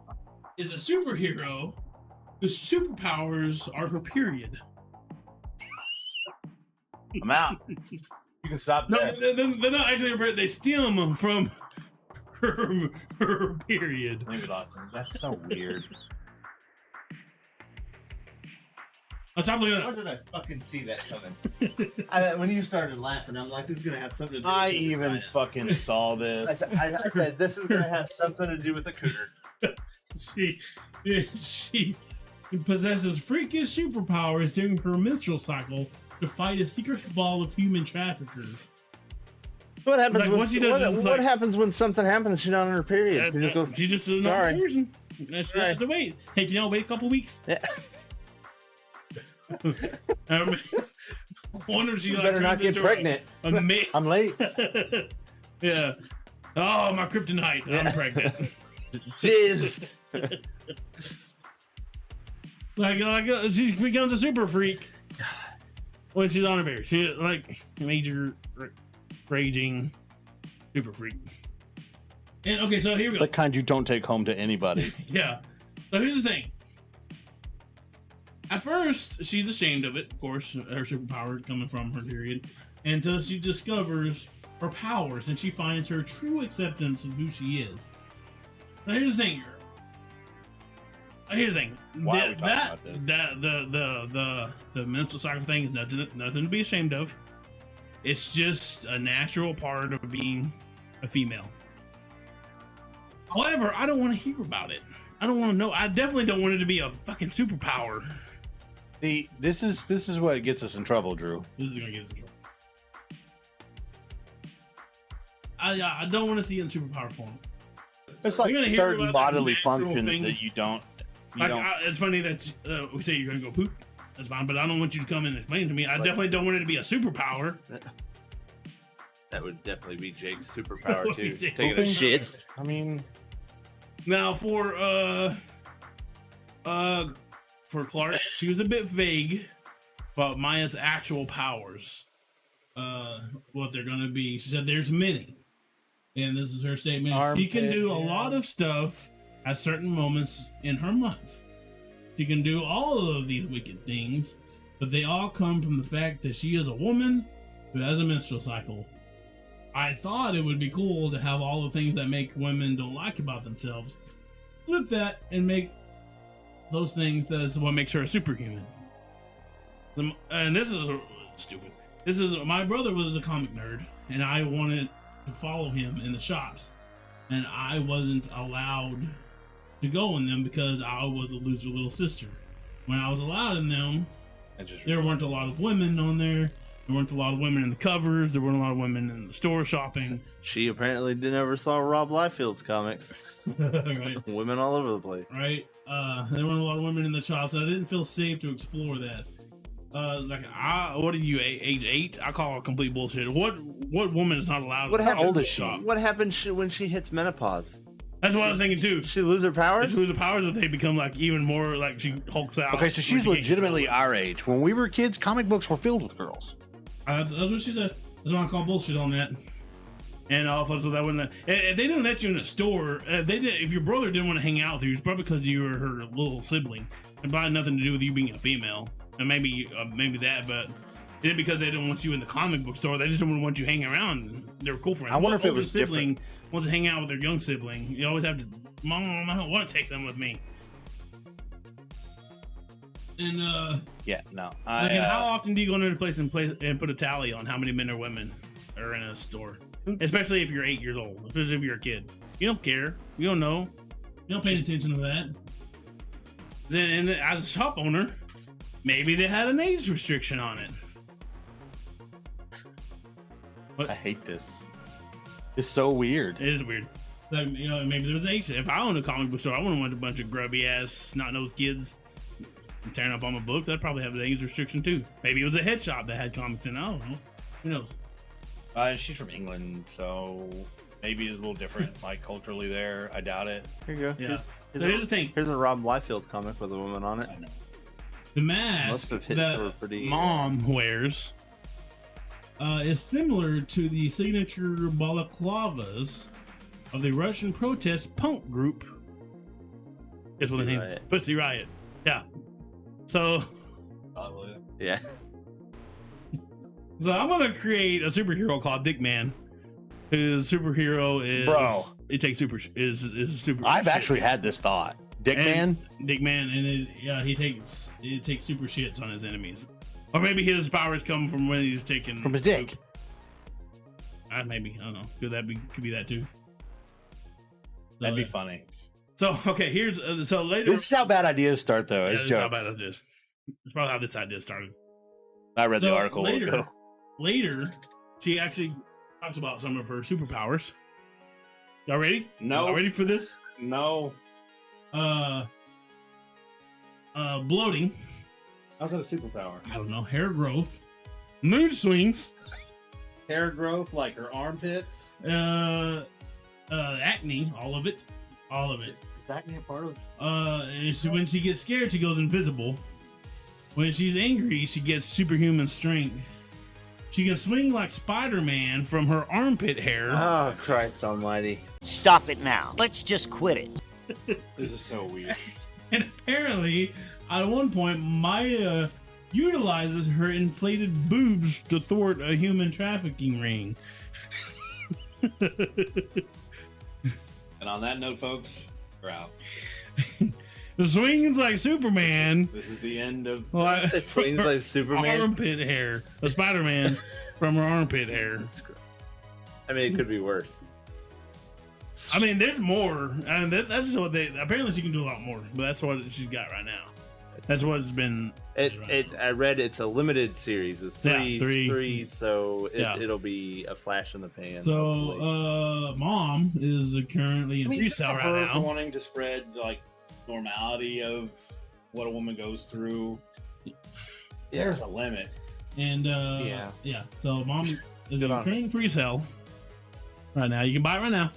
is a superhero whose superpowers are her period. I'm out. You can stop No, there. they're not actually her period. They stem from her period. Leave it off. That's so weird. Stop looking at Where did I fucking see that coming? When you started laughing, I'm like, this is gonna have something to do with I the even vagina. fucking saw this. I said, this is gonna have something to do with the cougar. She possesses freakish superpowers during her menstrual cycle to fight a secret cabal of human traffickers. What happens Like, when what she does is what like- happens when something happens? She's not on her period. She just goes, She's just a normal sorry. person. That's Right. to wait. Hey, you know, wait a couple weeks. Yeah. Wonder if she You like better not turns get into pregnant. I'm late. Yeah. Oh, my kryptonite. I'm pregnant. Jizz. like she becomes a super freak when she's on her period. She like major raging super freak. And okay, so here we go. The kind you don't take home to anybody. Yeah. So here's the thing. At first, she's ashamed of it, of course, her superpower coming from her period, until she discovers her powers and she finds her true acceptance of who she is. Now here's the thing. Here's the thing. Why are we talking about this? The menstrual cycle thing is nothing to be ashamed of. It's just a natural part of being a female. However, I don't want to hear about it. I don't want to know. I definitely don't want it to be a fucking superpower. See, this is what gets us in trouble, Drew. This is gonna get us in trouble. I don't want to see it in superpower form. It's like You're gonna hear certain about the bodily natural functions things. that you don't. It's funny that we say you're gonna go poop. That's fine, but I don't want you to come and explain it to me. I definitely don't want it to be a superpower. That would definitely be Jake's superpower too. Jake Taking a shit. I mean, Now for Clark, she was a bit vague about Maya's actual powers. What they're gonna be. She said there's many. And this is her statement. She can do a lot of stuff at certain moments in her life. She can do all of these wicked things, but they all come from the fact that she is a woman who has a menstrual cycle. I thought it would be cool to have all the things that make women don't like about themselves. Flip that and make those things that's what makes her a superhuman. And this is stupid. This is my brother was a comic nerd, and I wanted to follow him in the shops, and I wasn't allowed to go in them because I was a loser little sister. When I was allowed in them, there weren't a lot of women on there. There weren't a lot of women in the covers. There weren't a lot of women in the store shopping. She apparently never saw Rob Liefeld's comics. Right. Women all over the place. Right. There weren't a lot of women in the shops. I didn't feel safe to explore that. What are you, age 8? I call it complete bullshit. What woman is not allowed? What to happened? old is shop? What happens when she hits menopause? That's what I was thinking too. Does she lose her powers? She lose the powers that they become like even more like she hulks out. okay, so she's where she can't legitimately control our age. When we were kids, comic books were filled with girls. it. That's what she said. That's why I call bullshit on that. And also that wouldn't. If they didn't let you in the store, if your brother didn't want to hang out with you, it's probably because you were her little sibling. It probably had nothing to do with you being a female, and maybe that, but. It isn't because they didn't want you in the comic book store. They just didn't want you hanging around. They were cool friends. I wonder What if it older was sibling wants to hang out with their young sibling. You always have to, Mom, I don't want to take them with me. And Yeah, no. and how often do you go into a place and put a tally on how many men or women are in a store? Especially if you're 8 years old. Especially if you're a kid. You don't care. You don't know. You don't pay attention to that. Then, as a shop owner, maybe they had an age restriction on it. I hate this. It's so weird. It is weird. Like, you know, maybe there's an age. If I owned a comic book store, I wouldn't want a bunch of grubby ass, snot-nosed kids tearing up all my books. I'd probably have an age restriction too. Maybe it was a head shop that had comics in. I don't know. Who knows? She's from England, so maybe it's a little different, like culturally there. I doubt it. Here you go. Yeah. So here's the thing. Here's a Rob Liefeld comic with a woman on it. The Most mask of his that were pretty- Mom wears is similar to the signature balaclavas of the Russian protest punk group. Guess what the name is? Pussy Riot. Yeah. So Yeah. So I'm gonna create a superhero called Dick Man. His superhero is it takes super is super. I've shits. actually had this thought. Dick Man? Dick Man, and he takes super shits on his enemies, or maybe his powers come from when he's taking From his dick. Maybe, I don't know. Could be that too? That'd be funny. So okay, here's so later. This is how bad ideas start, though. Yeah, It's this is how joke. bad it is. It's probably how this idea started. I read the So article. Later, she actually talks about some of her superpowers. Y'all ready? No. Y'all ready for this? No. Bloating. How's that a superpower? I don't know. Hair growth. Mood swings. Hair growth, like her armpits. Acne. All of it. All of it. Is acne a part of? When she gets scared, she goes invisible. When she's angry, she gets superhuman strength. She can swing like Spider-Man from her armpit hair. Oh, Christ almighty. Stop it now. Let's just quit it. This is so weird. And apparently, at one point, Maya utilizes her inflated boobs to thwart a human trafficking ring. And on that note, folks, we're out. Swings like Superman. This is the end of. It swings like Superman. Armpit hair. A Spider-Man from her armpit hair. I mean, it could be worse. I mean, there's more, and that's just what they. Apparently, she can do a lot more, but that's what she's got right now. That's what it's been. I read it's a limited series. It's three, so it'll be a flash in the pan. So, hopefully. Mom is currently in resale right now. Wanting to spread like normality of what a woman goes through. There's a limit. And yeah. So Mom is in current pre-sale right now. You can buy it right now,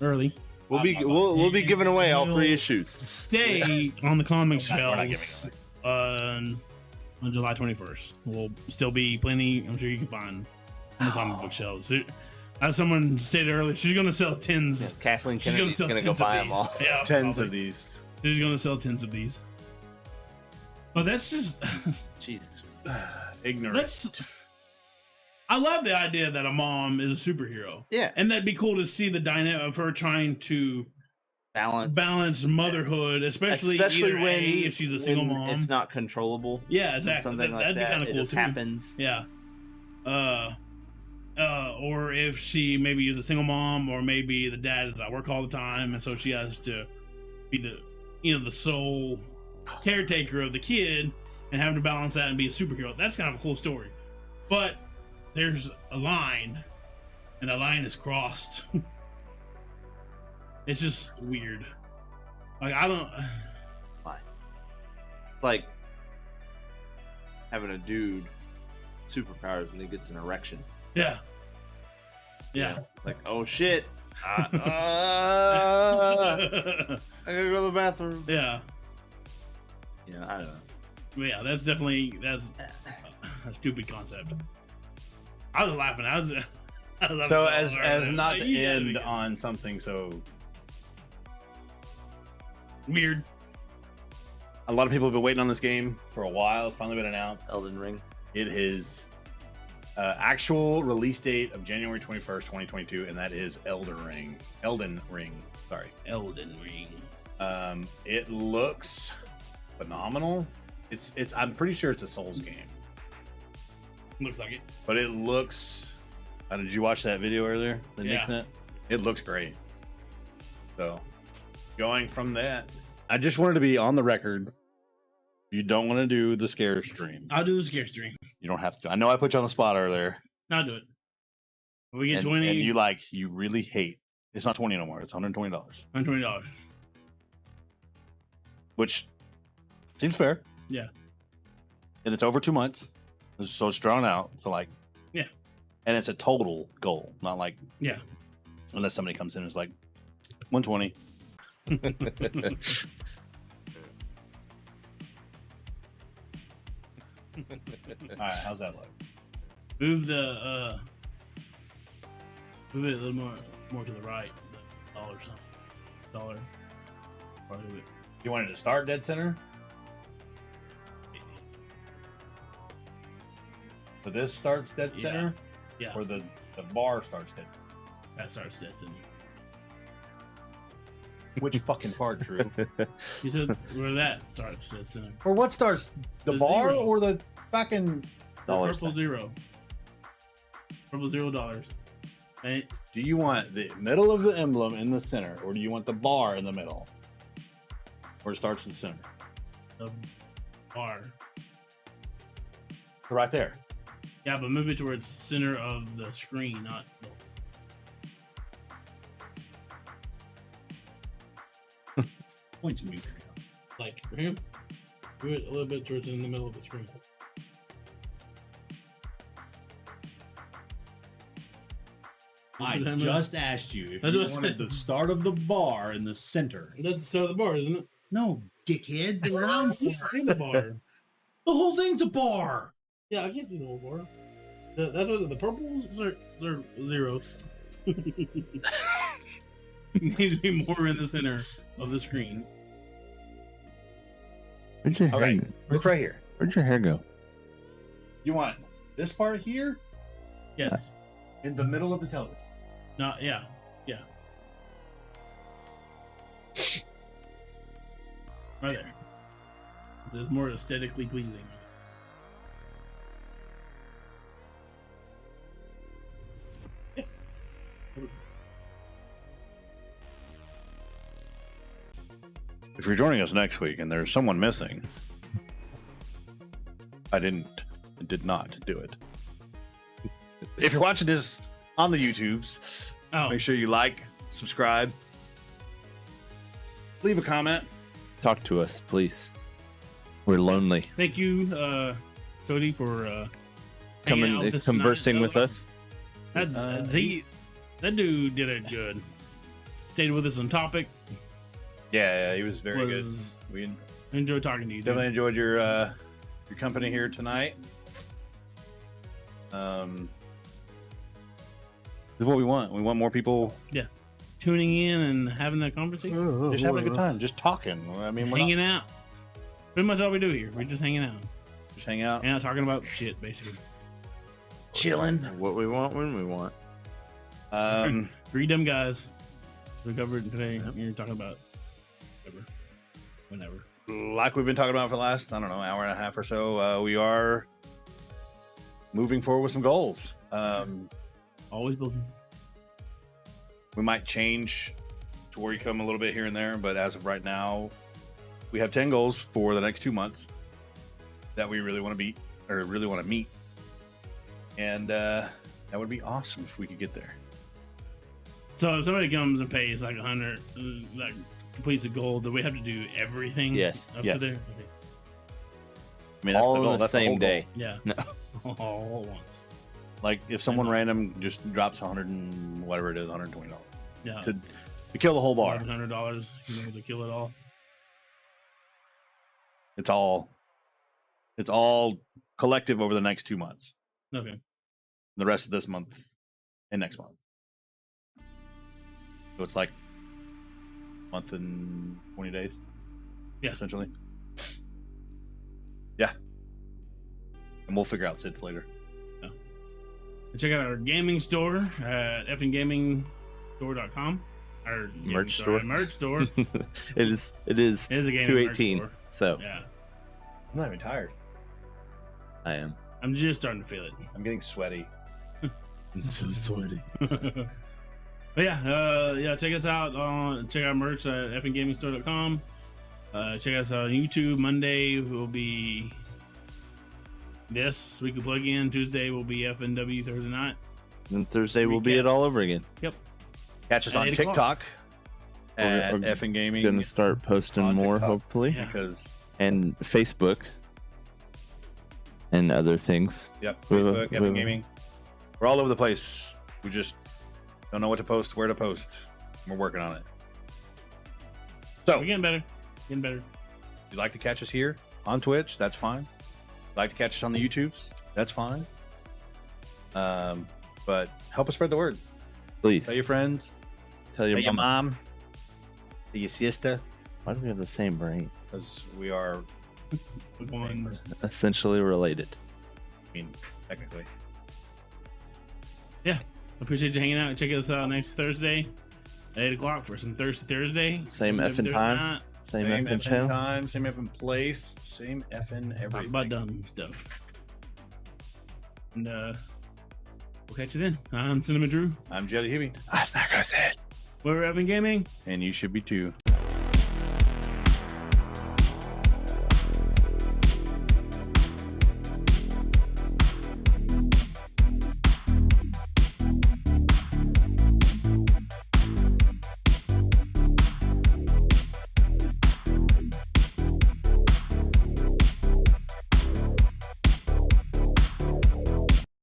early. We'll be giving away all 3 issues. Stay on the comic We're not shelves on July 21st. Will still be plenty. I'm sure you can find on the comic book shelves. As someone stated earlier, she's going to sell tens. Yeah, Kathleen Kennedy's going to go buy them all. Yeah, Tens probably. of these. She's going to sell tens of these. But that's just Jesus. Ignorant. I love the idea that a mom is a superhero. Yeah. And that'd be cool to see the dynamic of her trying to balance motherhood, especially either when if she's a single mom. It's not controllable. Yeah, exactly. That'd be kind of cool just too. Happens. Yeah. Or if she maybe is a single mom, or maybe the dad is at work all the time, and so she has to be the sole caretaker of the kid and having to balance that and be a superhero. That's kind of a cool story. But there's a line, and that line is crossed. It's just weird. Like, I don't. Why? Like having a dude superpowers when he gets an erection. Yeah. Yeah. Like, oh shit. I gotta go to the bathroom. Yeah. Yeah, I don't know. But yeah, that's a stupid concept. I was laughing. I was laughing So hard. as not Like, to you gotta end be on something so weird. a lot of people have been waiting on this game for a while. It's finally been announced. Elden Ring. It is actual release date of January 21st, 2022, and that is Elden Ring. Sorry. Elden Ring. It looks phenomenal. It's I'm pretty sure it's a Souls game. Looks like it. But it looks did you watch that video earlier? Yeah. It looks great. So going from that, I just wanted to be on the record. You don't want to do the scare stream. I'll do the scare stream. You don't have to. I know I put you on the spot earlier. I'll do it. If we get And 20. and you really hate. It's not 20 no more. It's $120, $120. which seems fair. Yeah. And it's over 2 months, so it's drawn out. So like, yeah. And it's a total goal, not like yeah. Unless somebody comes in and is like 120. All right, how's that look? Move the move it a little more to the right. The dollar something. Dollar. Part of it. You wanted to start dead center? So this starts dead center? Yeah. Or the bar starts dead center? That starts dead center. Which fucking part, Drew? You said where that starts dead center. Or what starts? The bar zero. or the fucking Dollar Purple zero. Purple $0. Right? Do you want the middle of the emblem in the center, or do you want the bar in the middle? Or it starts in the center? The bar. Right there. Yeah, but move it towards center of the screen, not the Point to me. like him. Move it a little bit towards in the middle of the screen. I just asked you if That's you what I wanted said. the start of the bar in the center. That's the start of the bar, isn't it? No, dickhead. The round I can't see the bar. The whole thing's a bar. Yeah, I can't see the whole bar. That's what the purples are zeros. Needs to be more in the center of the screen. Where'd your hair Okay, go? look right here. Where'd your hair go? You want this part here Yes. in the middle of the television. Not yeah. Right there. It's more aesthetically pleasing. If you're joining us next week and there's someone missing, I did not do it. If you're watching this on the YouTubes, Oh, make sure you like, subscribe, leave a comment. Talk to us, please. We're lonely. thank you, Cody, for hanging out Coming, with us conversing tonight. with us. That's that dude did it good. Stayed with us on topic. Yeah, he was very Was- good. We Enjoyed talking to you, dude. definitely enjoyed your company here tonight. This is what we want. We want more people Tuning in and having a conversation, just having a good time, just talking. I mean, we're hanging out. Pretty much all we do here. We're just hanging out, just hang out, talking about shit, basically. chilling. What we want when we want. Three dumb guys. We covered today. You're talking about whenever. Like we've been talking about for the last, I don't know, hour and a half or so, we are moving forward with some goals. Always building. We might change to where you come a little bit here and there, but as of right now, we have 10 goals for the next 2 months that we really want to beat or really want to meet. And that would be awesome if we could get there. So if somebody comes and pays like 100, like completes a goal, do we have to do everything? Yes, Up yes. to there? Okay. I mean, that's All the goal. on the That's the whole same goal. day. Yeah. No. All at once. Like if someone random just drops 100 and whatever it is, $120 Yeah. to kill the whole bar. $1,100, you know, to kill it all. It's all collective over the next 2 months. Okay. The rest of this month and next month. So it's like a month and 20 days. Yeah. Essentially. Yeah. And we'll figure out SIDS later. And check out our gaming store at effngamingstore.com. Our Merch store. Merch store. it is It is a gaming merch 218. store. So Yeah. I'm not even tired. I am. I'm just starting to feel it. I'm getting sweaty. I'm so sweaty. But yeah, check us out check out our merch at effngamingstore.com. Check us out on YouTube. Monday will be this weekly plug-in. Tuesday will be FNW Thursday Night. And Thursday will be Recap. it all over again. Yep. Catch us At on 8 o'clock. TikTok at We're Effin Gaming Gonna start posting on more, TikTok. hopefully, Yeah. because and Facebook and other things. Facebook, Effin Gaming. We're all over the place. We just don't know what to post, where to post. We're working on it. So, We're getting better. Getting better. if you'd like to catch us here on Twitch, that's fine. If you'd like to catch us on the YouTubes, that's fine. But help us spread the word. Please Tell your friends. tell your Tell your mom. mom. Tell your sister. Why do we have the same brain? Because we are, One. Essentially related. I mean, technically. Appreciate you hanging out. Check us out next Thursday at 8 o'clock for some Thursty Thursday. Same Every effing Thursday time. night. Same Same effing effing channel. time, same effing place, same effing Talk everything. about dumb stuff. And we'll catch you then. I'm Cinemadrue. I'm Jellyhewby, I'm PsychoSid. We're Evan Gaming. and you should be too.